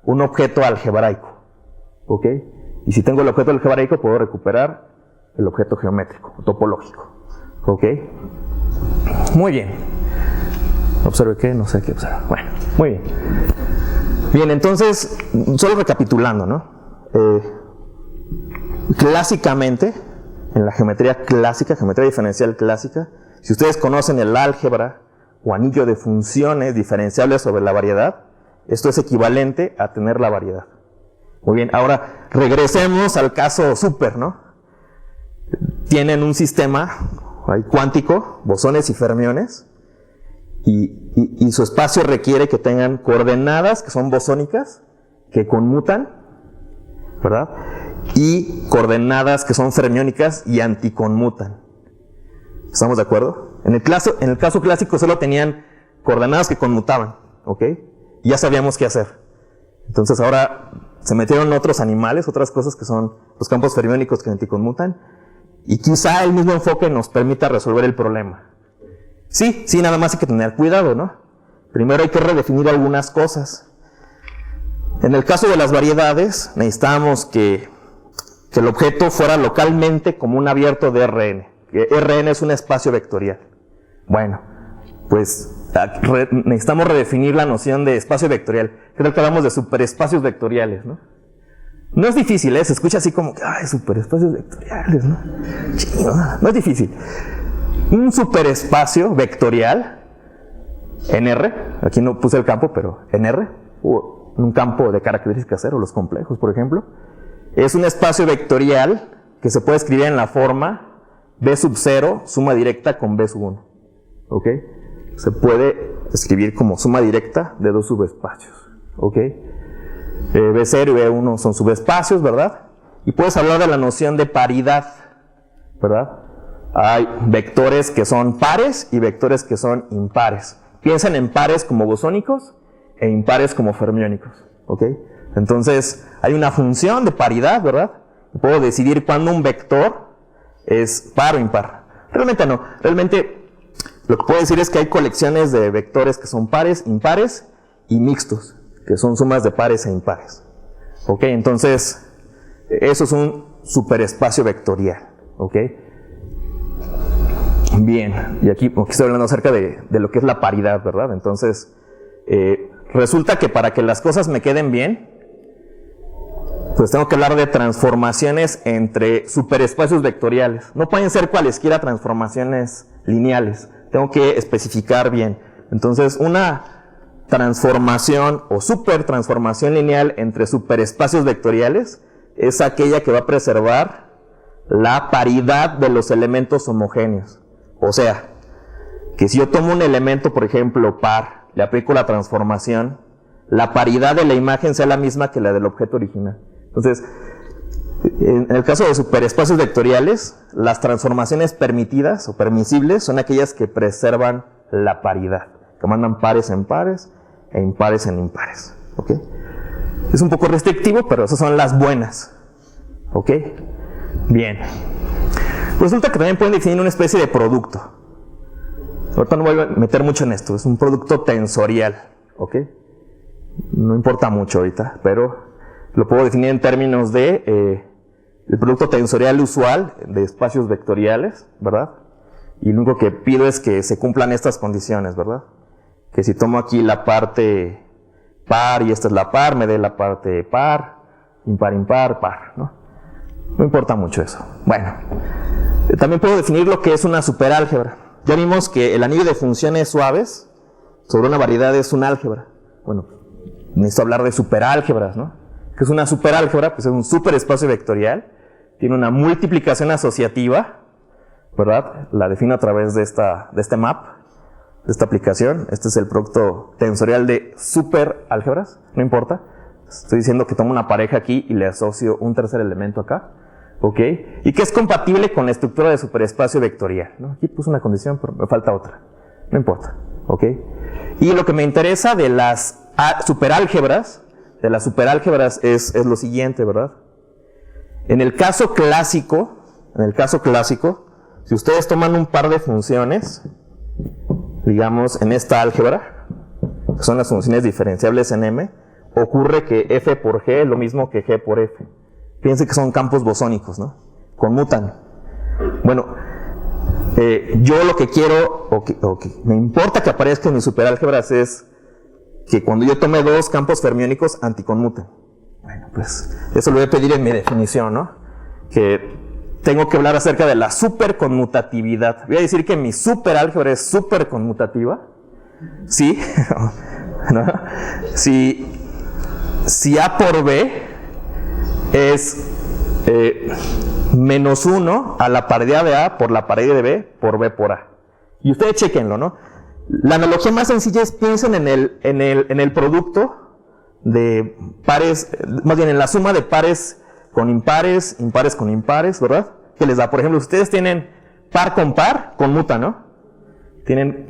un objeto algebraico, ¿ok? Y si tengo el objeto algebraico, puedo recuperar el objeto geométrico, topológico, ¿ok? Muy bien. ¿Observe qué? No sé qué observar. Bueno, muy bien. Bien, entonces, solo recapitulando, ¿no? Clásicamente, en la geometría clásica, geometría diferencial clásica, si ustedes conocen el álgebra o anillo de funciones diferenciables sobre la variedad, esto es equivalente a tener la variedad. Muy bien, ahora regresemos al caso súper, ¿no? Tienen un sistema cuántico, bosones y fermiones, y su espacio requiere que tengan coordenadas que son bosónicas, que conmutan, ¿verdad? Y coordenadas que son fermiónicas y anticonmutan. ¿Estamos de acuerdo? En el caso clásico solo tenían coordenadas que conmutaban, ¿ok? Y ya sabíamos qué hacer. Entonces ahora se metieron otros animales, otras cosas que son los campos fermiónicos que anticonmutan, y quizá el mismo enfoque nos permita resolver el problema. Sí, nada más hay que tener cuidado, ¿no? Primero hay que redefinir algunas cosas. En el caso de las variedades, necesitábamos que el objeto fuera localmente como un abierto de Rn. Que Rn es un espacio vectorial. Bueno, pues necesitamos redefinir la noción de espacio vectorial. Creo que hablamos de superespacios vectoriales, ¿no? No es difícil, ¿eh? Se escucha así como que, ay, superespacios vectoriales, ¿no? No es difícil. Un superespacio vectorial en R, aquí no puse el campo, pero en R, o un campo de características cero, los complejos, por ejemplo, es un espacio vectorial que se puede escribir en la forma B sub 0, suma directa con B sub 1. ¿Ok? Se puede escribir como suma directa de dos subespacios. ¿Ok? B0 y B1 son subespacios, ¿verdad? Y puedes hablar de la noción de paridad, ¿verdad? Hay vectores que son pares y vectores que son impares. Piensen en pares como bosónicos e impares como fermiónicos. ¿Ok? Entonces, hay una función de paridad, ¿verdad? Puedo decidir cuándo un vector es par o impar. Realmente no. Realmente, lo que puedo decir es que hay colecciones de vectores que son pares, impares y mixtos, que son sumas de pares e impares. ¿Ok? Entonces, eso es un superespacio vectorial. ¿Ok? Bien. Y aquí estoy hablando acerca de lo que es la paridad, ¿verdad? Entonces, resulta que para que las cosas me queden bien, pues tengo que hablar de transformaciones entre superespacios vectoriales. No pueden ser cualesquiera transformaciones lineales. Tengo que especificar bien. Entonces, una transformación o supertransformación lineal entre superespacios vectoriales es aquella que va a preservar la paridad de los elementos homogéneos. O sea, que si yo tomo un elemento, por ejemplo, par, le aplico la transformación, la paridad de la imagen sea la misma que la del objeto original. Entonces, en el caso de superespacios vectoriales, las transformaciones permitidas o permisibles son aquellas que preservan la paridad, que mandan pares en pares e impares en impares. ¿Ok? Es un poco restrictivo, pero esas son las buenas. ¿Ok? Bien. Resulta que también pueden definir una especie de producto. Ahorita no voy a meter mucho en esto, es un producto tensorial. ¿Ok? No importa mucho ahorita, pero lo puedo definir en términos de el producto tensorial usual de espacios vectoriales, ¿verdad? Y lo único que pido es que se cumplan estas condiciones, ¿verdad? Que si tomo aquí la parte par y esta es la par, me dé la parte par, impar, impar, par, ¿no? No importa mucho eso. Bueno, también puedo definir lo que es una superálgebra. Ya vimos que el anillo de funciones suaves sobre una variedad es un álgebra. Bueno, necesito hablar de superálgebras, ¿no? Que es una superálgebra, pues es un superespacio vectorial, tiene una multiplicación asociativa, ¿verdad? La defino a través de este map, de esta aplicación. Este es el producto tensorial de superálgebras, no importa. Estoy diciendo que tomo una pareja aquí y le asocio un tercer elemento acá, ¿ok? Y que es compatible con la estructura de superespacio vectorial, ¿no? Aquí puse una condición, pero me falta otra, no importa, ¿ok? Y lo que me interesa de las superálgebras, es lo siguiente, ¿verdad? En el caso clásico, si ustedes toman un par de funciones, digamos en esta álgebra, que son las funciones diferenciables en M, ocurre que f por g es lo mismo que g por f. Piensen que son campos bosónicos, ¿no? Conmutan. Bueno, yo lo que quiero, o que me importa que aparezca en mis superálgebras es que cuando yo tome dos campos fermiónicos anticonmuten. Bueno, pues eso lo voy a pedir en mi definición, ¿no? Que tengo que hablar acerca de la superconmutatividad. Voy a decir que mi superálgebra es superconmutativa. ¿Sí? ¿No? Si A por B es menos 1 a la paridad de A por la paridad de B por B por A. Y ustedes chequenlo, ¿no? La analogía más sencilla es piensen en el producto de pares, más bien en la suma de pares con impares, impares con impares, ¿verdad? ¿Qué les da? Por ejemplo, ustedes tienen par con par, conmutan, ¿no? Tienen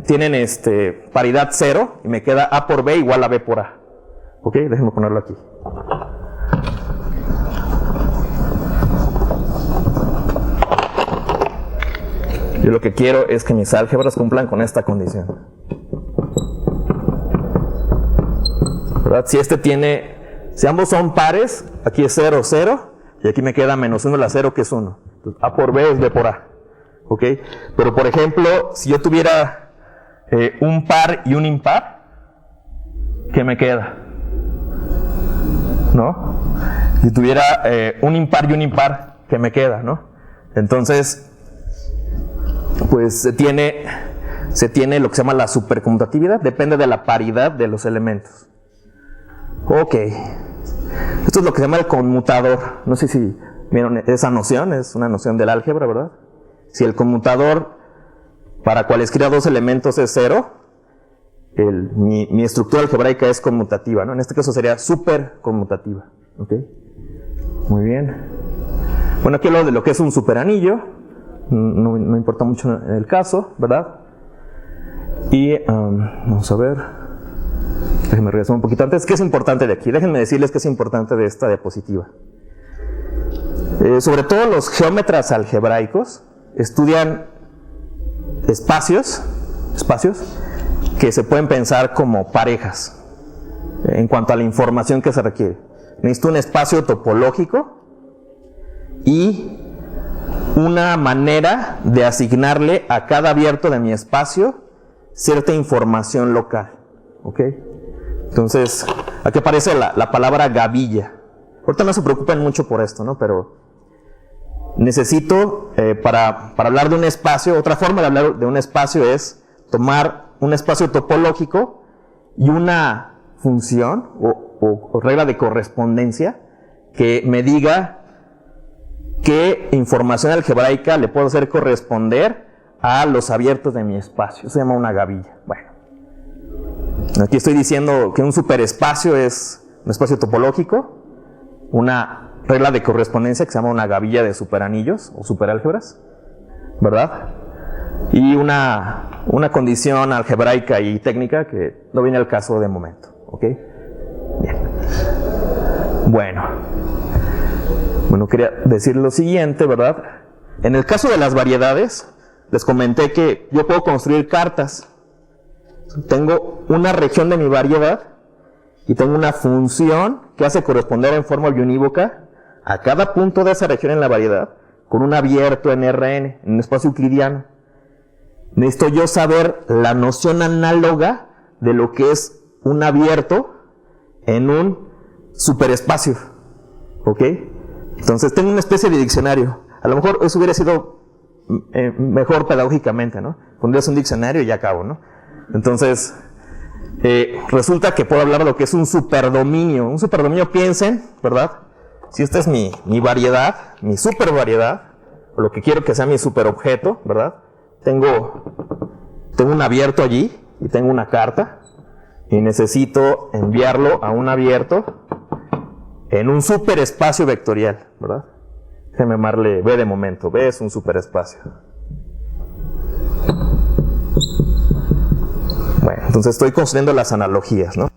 paridad 0 y me queda A por B igual a B por A. ¿Ok? Déjenme ponerlo aquí. Yo lo que quiero es que mis álgebras cumplan con esta condición. ¿Verdad? Si ambos son pares, aquí es 0, 0, y aquí me queda menos 1 la 0 que es 1. Entonces, A por B es B por A. ¿Ok? Pero por ejemplo, si yo tuviera un par y un impar, ¿qué me queda? ¿No? Si tuviera un impar y un impar, ¿qué me queda? ¿No? Entonces, pues se tiene lo que se llama la superconmutatividad, depende de la paridad de los elementos. Ok. Esto es lo que se llama el conmutador. No sé si vieron esa noción, es una noción del álgebra, ¿verdad? Si el conmutador para cualesquiera dos elementos es 0, mi estructura algebraica es conmutativa, ¿no? En este caso sería superconmutativa. ¿Ok? Muy bien. Bueno, aquí hablo de lo que es un superanillo. No importa mucho en el caso, ¿verdad? Y vamos a ver. Déjenme regresar un poquito antes. ¿Qué es importante de aquí? Déjenme decirles qué es importante de esta diapositiva. Sobre todo los geómetras algebraicos estudian espacios que se pueden pensar como parejas en cuanto a la información que se requiere. Necesito un espacio topológico y una manera de asignarle a cada abierto de mi espacio cierta información local. ¿Ok? Entonces, aquí aparece la palabra gavilla. Ahorita no se preocupen mucho por esto, ¿no? Pero necesito, para hablar de un espacio, otra forma de hablar de un espacio es tomar un espacio topológico y una función o regla de correspondencia que me diga qué información algebraica le puedo hacer corresponder a los abiertos de mi espacio. Eso se llama una gavilla. Bueno, aquí estoy diciendo que un superespacio es un espacio topológico, una regla de correspondencia que se llama una gavilla de superanillos o superálgebras, ¿verdad? Y una condición algebraica y técnica que no viene al caso de momento. ¿Ok? Bien. Bueno, quería decir lo siguiente, ¿verdad? En el caso de las variedades, les comenté que yo puedo construir cartas. Tengo una región de mi variedad y tengo una función que hace corresponder en forma biunívoca a cada punto de esa región en la variedad con un abierto en Rn, en un espacio euclidiano. Necesito yo saber la noción análoga de lo que es un abierto en un superespacio. ¿Ok? Entonces tengo una especie de diccionario. A lo mejor eso hubiera sido mejor pedagógicamente, ¿no? Pondrías un diccionario y ya acabo, ¿no? Entonces, resulta que puedo hablar de lo que es un superdominio. Un superdominio, piensen, ¿verdad? Si esta es mi variedad, mi supervariedad, o lo que quiero que sea mi superobjeto, ¿verdad? Tengo un abierto allí y tengo una carta y necesito enviarlo a un abierto en un superespacio vectorial, ¿verdad? Déjenme llamarle B de momento. B es un superespacio. Bueno, entonces estoy construyendo las analogías, ¿no?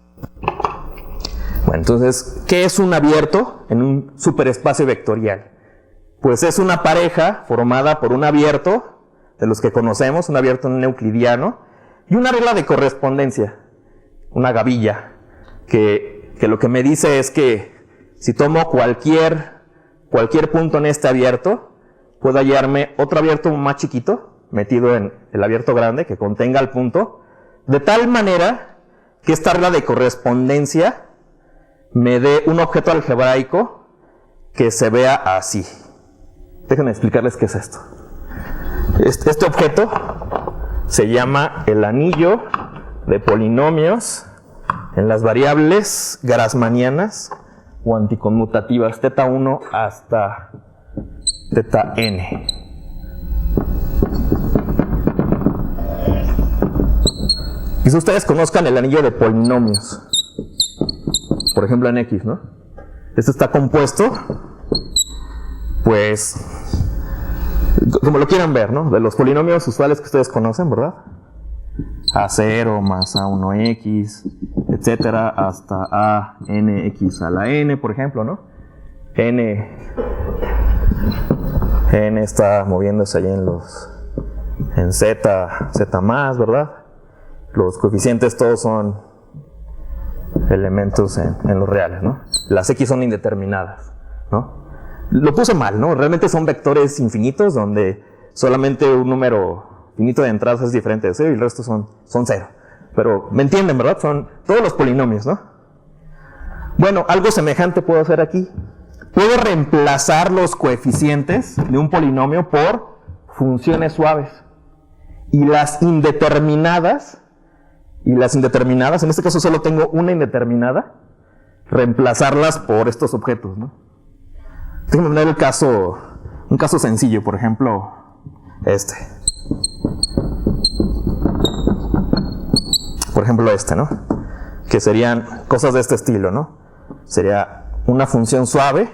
Bueno, entonces, ¿qué es un abierto en un superespacio vectorial? Pues es una pareja formada por un abierto, de los que conocemos, un abierto euclidiano, y una regla de correspondencia, una gavilla, que lo que me dice es que si tomo cualquier punto en este abierto, puedo hallarme otro abierto más chiquito, metido en el abierto grande, que contenga el punto, de tal manera que esta regla de correspondencia me dé un objeto algebraico que se vea así. Déjenme explicarles qué es esto. Este objeto se llama el anillo de polinomios en las variables grassmannianas o anticonmutativas, θ1 hasta θn. Quizá ustedes conozcan el anillo de polinomios, por ejemplo en X, ¿no? Esto está compuesto, pues, como lo quieran ver, ¿no? De los polinomios usuales que ustedes conocen, ¿verdad? A0 más A1x, etcétera, hasta ANX a la n, por ejemplo, ¿no? N está moviéndose allí en Z más, ¿verdad? Los coeficientes todos son elementos en los reales, ¿no? Las X son indeterminadas, ¿no? Lo puse mal, ¿no? Realmente son vectores infinitos donde solamente un número finito de entradas es diferente de 0 y el resto son 0. Pero me entienden, ¿verdad? Son todos los polinomios, ¿no? Bueno, algo semejante puedo hacer aquí. Puedo reemplazar los coeficientes de un polinomio por funciones suaves. Y las indeterminadas, en este caso solo tengo una indeterminada, reemplazarlas por estos objetos, ¿no? Déjenme poner un caso sencillo, por ejemplo, Por ejemplo, ¿no? Que serían cosas de este estilo, ¿no? Sería una función suave,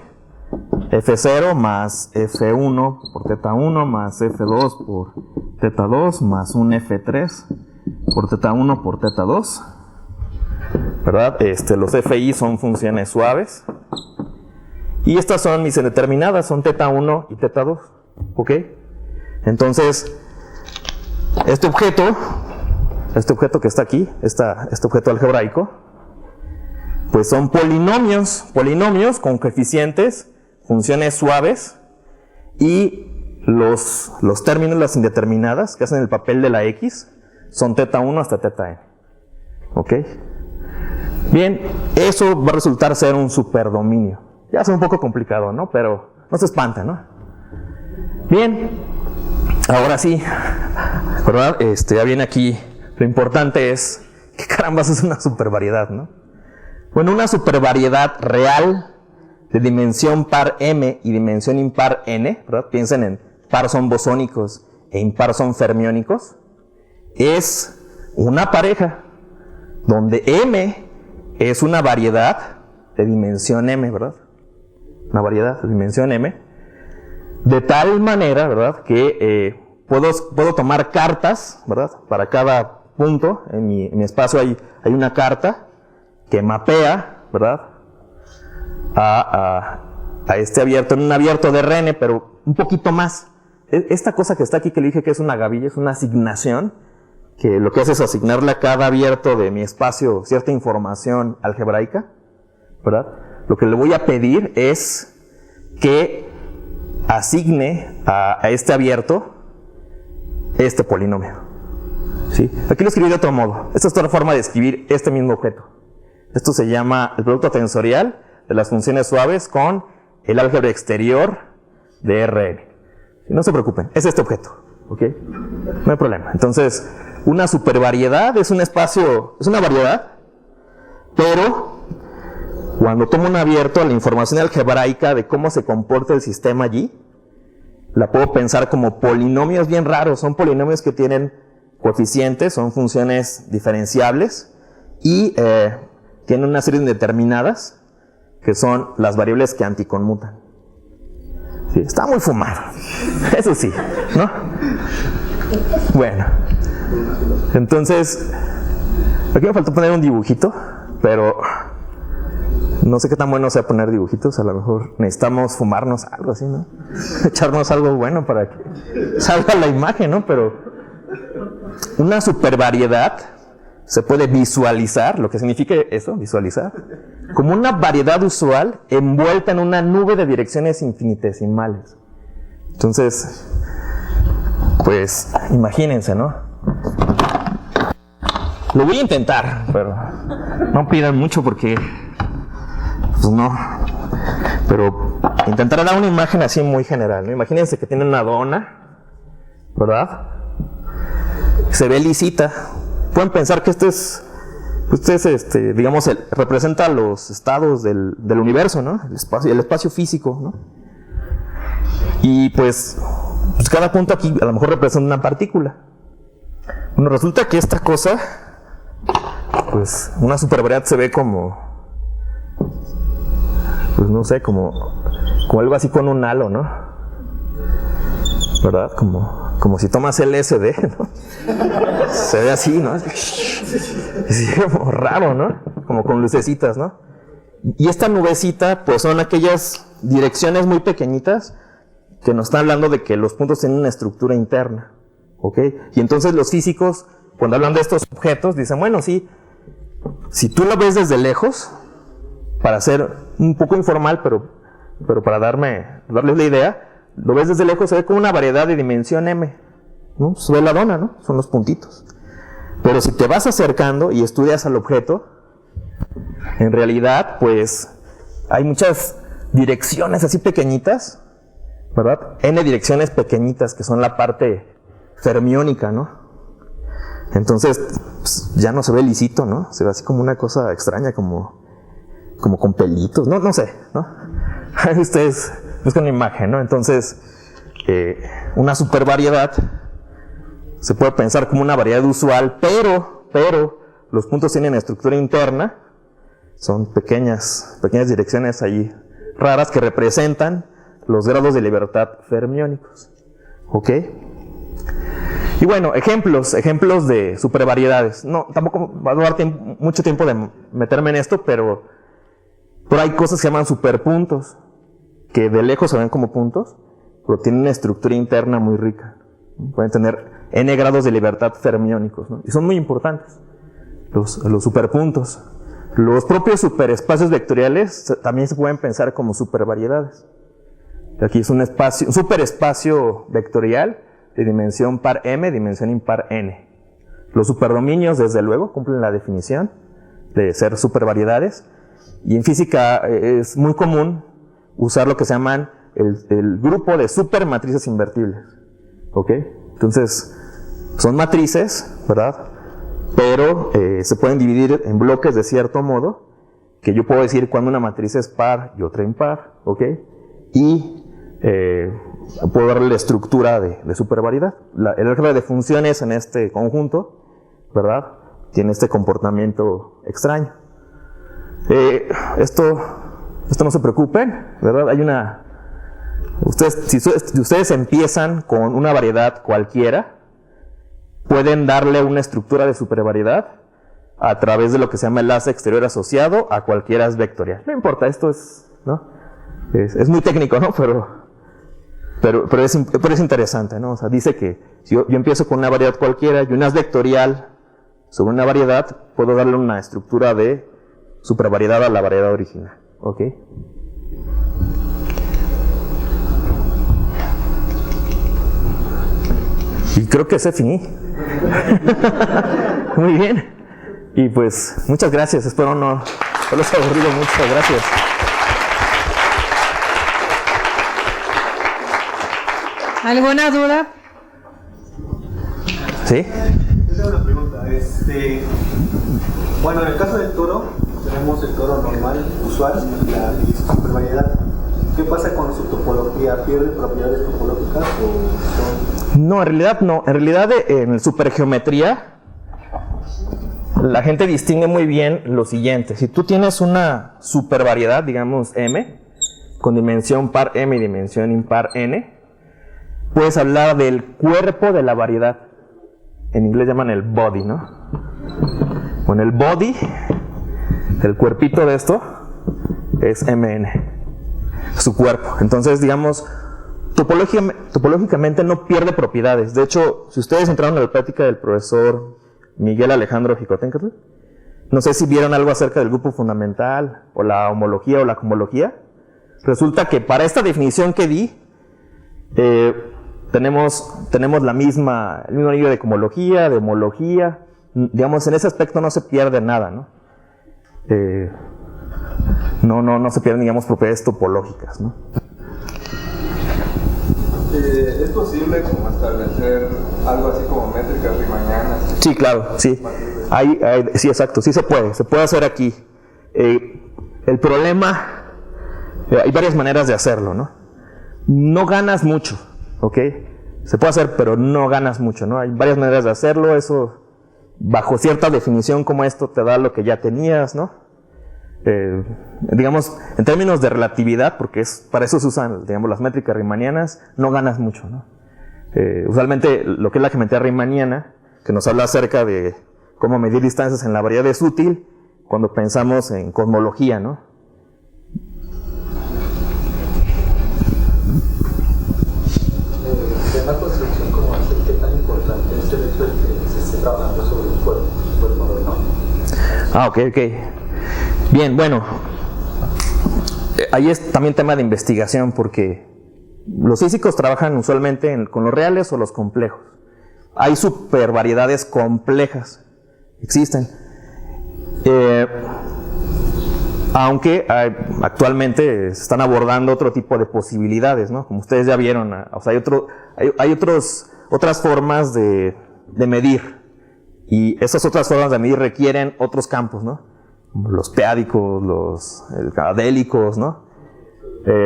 F0 más F1 por θ1 más F2 por θ2 más un F3 por θ1 por θ2, ¿verdad? Los FI son funciones suaves. Y estas son mis indeterminadas, son θ1 y θ2, ¿ok? Entonces, este objeto que está aquí, este objeto algebraico, pues son polinomios con coeficientes, funciones suaves, y los términos, las indeterminadas, que hacen el papel de la X, son θ1 hasta θn, ¿ok? Bien, eso va a resultar ser un superdominio. Ya es un poco complicado, ¿no? Pero no se espanta, ¿no? Bien, ahora sí, ¿verdad? Ya viene aquí, lo importante es, ¿qué carambas es una supervariedad, no? Bueno, una supervariedad real de dimensión par m y dimensión impar n, ¿verdad? Piensen en par son bosónicos e impar son fermiónicos, es una pareja donde m es una variedad de dimensión m, ¿verdad? Una variedad de dimensión m, de tal manera, ¿verdad?, que puedo tomar cartas, ¿verdad? Para cada punto en mi espacio hay una carta que mapea, ¿verdad?, a este abierto, en un abierto de Rn, pero un poquito más. Esta cosa que está aquí, que le dije que es una gavilla, es una asignación, que lo que hace es asignarle a cada abierto de mi espacio cierta información algebraica, ¿verdad? Lo que le voy a pedir es que asigne a este abierto este polinomio, ¿sí? Aquí lo escribí de otro modo. Esta es otra forma de escribir este mismo objeto. Esto se llama el producto tensorial de las funciones suaves con el álgebra exterior de Rn. No se preocupen, es este objeto, ¿ok? No hay problema. Entonces, una supervariedad es un espacio, es una variedad, pero cuando tomo un abierto, la información algebraica de cómo se comporta el sistema allí, la puedo pensar como polinomios bien raros. Son polinomios que tienen coeficientes, son funciones diferenciables y tienen una serie de indeterminadas que son las variables que anticonmutan. Sí, está muy fumado, eso sí, ¿no? Bueno, entonces, aquí me faltó poner un dibujito, pero no sé qué tan bueno sea poner dibujitos. A lo mejor necesitamos fumarnos algo así, ¿no? Echarnos algo bueno para que salga la imagen, ¿no? Pero una supervariedad se puede visualizar, lo que significa eso, visualizar, como una variedad usual envuelta en una nube de direcciones infinitesimales. Entonces, pues, imagínense, ¿no? Lo voy a intentar, pero no pidan mucho porque, pues no. Pero intentaré dar una imagen así muy general, ¿no? Imagínense que tiene una dona, ¿verdad? Se ve lisita. Pueden pensar que digamos, representa los estados del universo, ¿no? El espacio físico, ¿no? Y pues cada punto aquí a lo mejor representa una partícula. Bueno, resulta que esta cosa, pues una supervariedad se ve como, pues no sé, como algo así con un halo, ¿no? ¿Verdad? Como si tomas LSD, ¿no? Se ve así, ¿no? Es como raro, ¿no? Como con lucecitas, ¿no? Y esta nubecita, pues son aquellas direcciones muy pequeñitas que nos están hablando de que los puntos tienen una estructura interna, ¿ok? Y entonces los físicos, cuando hablan de estos objetos, dicen, bueno, sí, si tú lo ves desde lejos, para ser un poco informal, pero para darles la idea, lo ves desde lejos, se ve como una variedad de dimensión m, ¿no? Se ve la dona, ¿no? Son los puntitos. Pero si te vas acercando y estudias al objeto, en realidad, pues, hay muchas direcciones así pequeñitas, ¿verdad? N direcciones pequeñitas que son la parte fermiónica, ¿no? Entonces, pues, ya no se ve lisito, ¿no? Se ve así como una cosa extraña, como con pelitos, no sé, ¿no? Ustedes buscan una imagen, ¿no? Entonces, una supervariedad se puede pensar como una variedad usual, pero los puntos tienen estructura interna, son pequeñas direcciones ahí raras que representan los grados de libertad fermiónicos. ¿Ok? Y bueno, ejemplos de supervariedades. No, tampoco va a durar mucho tiempo de meterme en esto, pero hay cosas que se llaman superpuntos, que de lejos se ven como puntos, pero tienen una estructura interna muy rica. Pueden tener n grados de libertad fermiónicos, ¿no? Y son muy importantes, los superpuntos. Los propios superespacios vectoriales también se pueden pensar como supervariedades. Aquí es un superespacio vectorial de dimensión par m, dimensión impar n. Los superdominios, desde luego, cumplen la definición de ser supervariedades. Y en física es muy común usar lo que se llaman el grupo de supermatrices invertibles. ¿Ok? Entonces, son matrices, ¿verdad? Pero se pueden dividir en bloques de cierto modo, que yo puedo decir cuando una matriz es par y otra impar. ¿Ok? Y puedo darle la estructura de supervariedad. El álgebra de funciones en este conjunto, ¿verdad?, tiene este comportamiento extraño. Esto no se preocupen, ¿verdad? Si ustedes empiezan con una variedad cualquiera, pueden darle una estructura de supervariedad a través de lo que se llama enlace exterior asociado a cualquier as vectorial. No importa, esto es, ¿no? Es muy técnico, ¿no? Pero es interesante, ¿no? O sea, dice que si yo empiezo con una variedad cualquiera y un as vectorial sobre una variedad, puedo darle una estructura de supervariedad a la variedad original. ¿Ok? Y creo que se finí. Muy bien. Y pues, muchas gracias. Espero no los haya aburrido mucho. Gracias. ¿Alguna duda? ¿Sí? Tengo una pregunta. Bueno, en el caso del toro, tenemos el toro normal, usual, y su supervariedad. ¿Qué pasa con su topología? ¿Pierde propiedades topológicas o son...? No, en realidad no. En realidad, en supergeometría, la gente distingue muy bien lo siguiente. Si tú tienes una supervariedad, digamos M, con dimensión par M y dimensión impar N, puedes hablar del cuerpo de la variedad. En inglés llaman el body, ¿no? Bueno, el body, el cuerpito de esto, es Mn, su cuerpo. Entonces, digamos, topológicamente no pierde propiedades. De hecho, si ustedes entraron a la plática del profesor Miguel Alejandro Jicotencatl, no sé si vieron algo acerca del grupo fundamental, o la homología o la cohomología. Resulta que para esta definición que di, tenemos el mismo nivel de cohomología, de homología. Digamos, en ese aspecto no se pierde nada, ¿no? No se pierden, digamos, propiedades topológicas, ¿no? ¿Es posible como establecer algo así como métricas riemannianas? Sí, claro, sí. Sí, exacto, sí se puede hacer aquí. El problema, hay varias maneras de hacerlo, ¿no? No ganas mucho, ¿ok? Se puede hacer, pero no ganas mucho, ¿no? Hay varias maneras de hacerlo, eso, bajo cierta definición como esto, te da lo que ya tenías, ¿no? Digamos, en términos de relatividad, porque para eso se usan, digamos, las métricas riemannianas, no ganas mucho, ¿no? Usualmente lo que es la geometría riemanniana, que nos habla acerca de cómo medir distancias en la variedad, es útil cuando pensamos en cosmología, ¿no? De la construcción como hace, ¿qué tan importante es el hecho de que se esté trabajando sobre un cuerpo ¿no? Ok. Bien, bueno, ahí es también tema de investigación, porque los físicos trabajan usualmente con los reales o los complejos. Hay supervariedades complejas, existen. Aunque actualmente se están abordando otro tipo de posibilidades, ¿no? Como ustedes ya vieron, o sea, hay otras formas de medir, y esas otras formas de medir requieren otros campos, ¿no? Los peádicos, los adélicos, ¿no?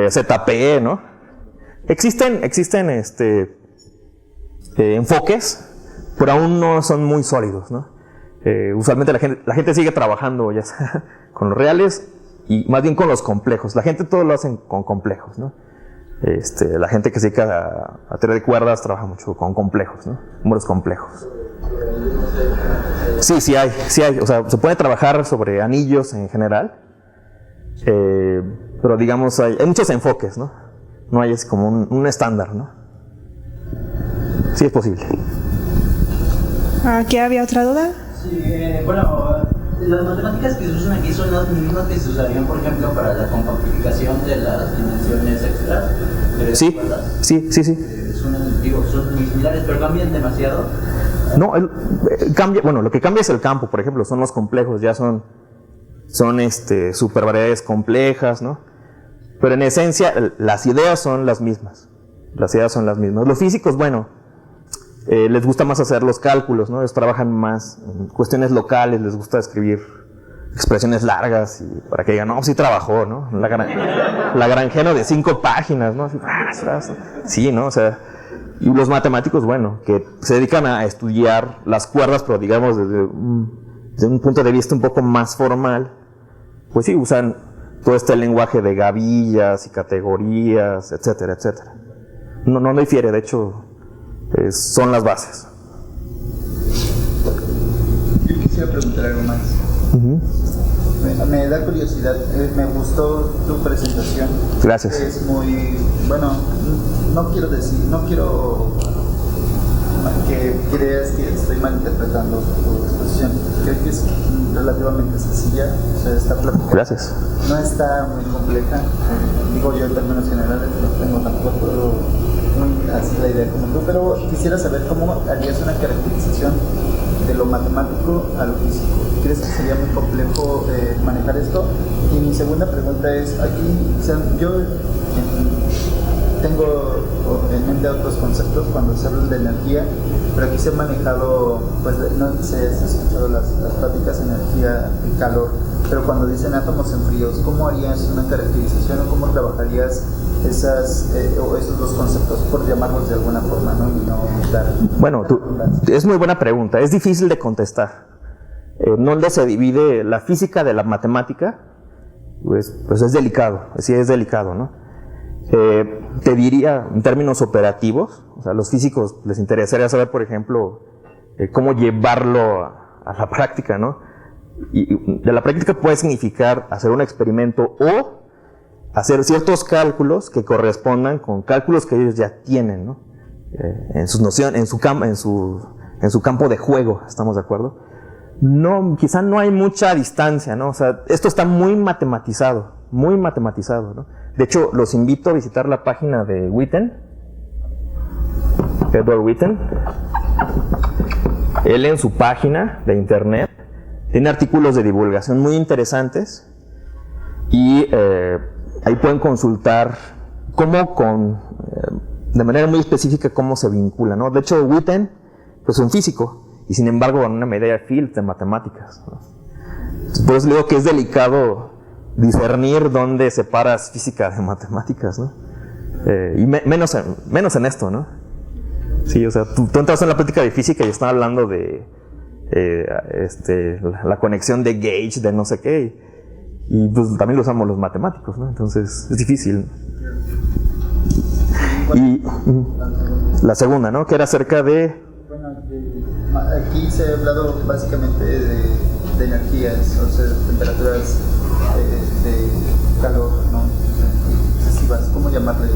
ZPE, ¿no? Existen enfoques, pero aún no son muy sólidos, ¿no? Usualmente la gente sigue trabajando ya sea con los reales y más bien con los complejos. La gente todo lo hacen con complejos, ¿no? La gente que se dedica a teoría de cuerdas trabaja mucho con complejos, ¿no? Números complejos. Sí hay. O sea, se puede trabajar sobre anillos en general, pero digamos hay muchos enfoques, ¿no? No hay así como un estándar, ¿no? Sí es posible. ¿Aquí había otra duda? Sí, bueno, las matemáticas que se usan aquí son las mismas que se usarían, por ejemplo, para la compactificación de las dimensiones extras. Sí. Son muy similares, pero cambian demasiado. No, lo que cambia es el campo, por ejemplo, son los complejos, ya son supervariedades complejas, ¿no? Pero en esencia, las ideas son las mismas. Los físicos, les gusta más hacer los cálculos, ¿no? Ellos trabajan más en cuestiones locales, les gusta escribir expresiones largas y para que digan, no, sí trabajó, ¿no? La granjero de 5 páginas, ¿no? Sí, ¿no? O sea, y los matemáticos, que se dedican a estudiar las cuerdas, pero digamos desde un punto de vista un poco más formal, pues sí, usan todo este lenguaje de gavillas y categorías, etcétera, etcétera. No difiere, de hecho, son las bases. Yo quisiera preguntar algo más. Me da curiosidad, me gustó tu presentación. Gracias. Es muy, no quiero que creas que estoy malinterpretando tu exposición. Creo que es relativamente sencilla, o sea, esta plática. Gracias. No está muy compleja, digo yo en términos generales, no tengo tampoco así la idea como tú, pero quisiera saber cómo harías una caracterización de lo matemático a lo físico. ¿Crees que sería muy complejo manejar esto? Y mi segunda pregunta es, aquí, o sea, yo tengo en mente otros conceptos cuando se habla de energía, pero aquí se ha manejado, pues no sé si has escuchado las pláticas de energía y calor, pero cuando dicen átomos en fríos, ¿cómo harías una caracterización o cómo trabajarías esos dos conceptos, por llamarlos de alguna forma, ¿no? Y no dar... Es muy buena pregunta, es difícil de contestar. ¿Dónde se divide la física de la matemática? Pues es delicado, ¿no? Te diría, en términos operativos, o sea, a los físicos les interesaría saber, por ejemplo, cómo llevarlo a la práctica, ¿no? Y de la práctica puede significar hacer un experimento o hacer ciertos cálculos que correspondan con cálculos que ellos ya tienen, ¿no? En sus nociones, en su campo de juego, ¿estamos de acuerdo? No, quizá no hay mucha distancia, ¿no? O sea, esto está muy matematizado, ¿no? De hecho, los invito a visitar la página de Witten, Edward Witten. Él en su página de internet tiene artículos de divulgación muy interesantes y ahí pueden consultar de manera muy específica cómo se vincula, ¿no? De hecho, Witten pues, es un físico y sin embargo con una medalla Fields de matemáticas, ¿no? Por eso digo que es delicado discernir dónde separas física de matemáticas, ¿no? Y menos en esto, ¿no? Sí, o sea, tú entras en la práctica de física y están hablando de la conexión de gauge, de no sé qué, y pues también lo usamos los matemáticos, ¿no? Entonces es difícil. Y la segunda, ¿no? Que era acerca de... aquí se ha hablado básicamente de energías, o sea, temperaturas de calor, ¿no? Excesivas, ¿cómo llamarles?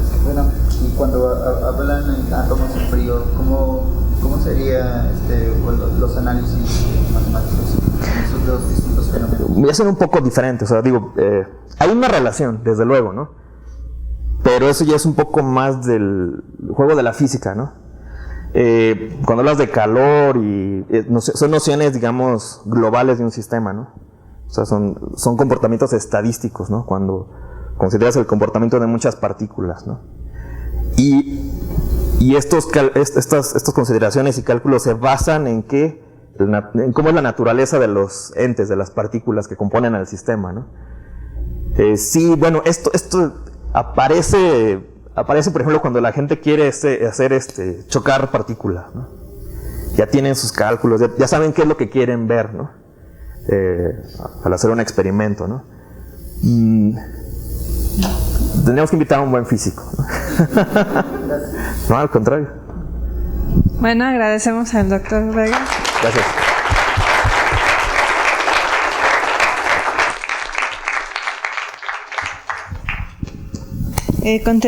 Y cuando hablan en átomos en frío, ¿cómo sería los análisis matemáticos en esos dos distintos fenómenos? Voy a ser un poco diferente, o sea, digo, hay una relación, desde luego, ¿no? Pero eso ya es un poco más del juego de la física, ¿no? Cuando hablas de calor y son nociones, digamos, globales de un sistema, ¿no? O sea, son comportamientos estadísticos, ¿no? Cuando consideras el comportamiento de muchas partículas, ¿no? Y estas consideraciones y cálculos se basan en cómo es la naturaleza de los entes, de las partículas que componen al sistema, ¿no? Sí, bueno, esto aparece aparece, por ejemplo, cuando la gente quiere hacer chocar partículas, ¿no? Ya tienen sus cálculos, ya saben qué es lo que quieren ver, ¿no? Al hacer un experimento, ¿no? Tenemos que invitar a un buen físico, ¿no? No, al contrario. Bueno, agradecemos al doctor Vega. Gracias.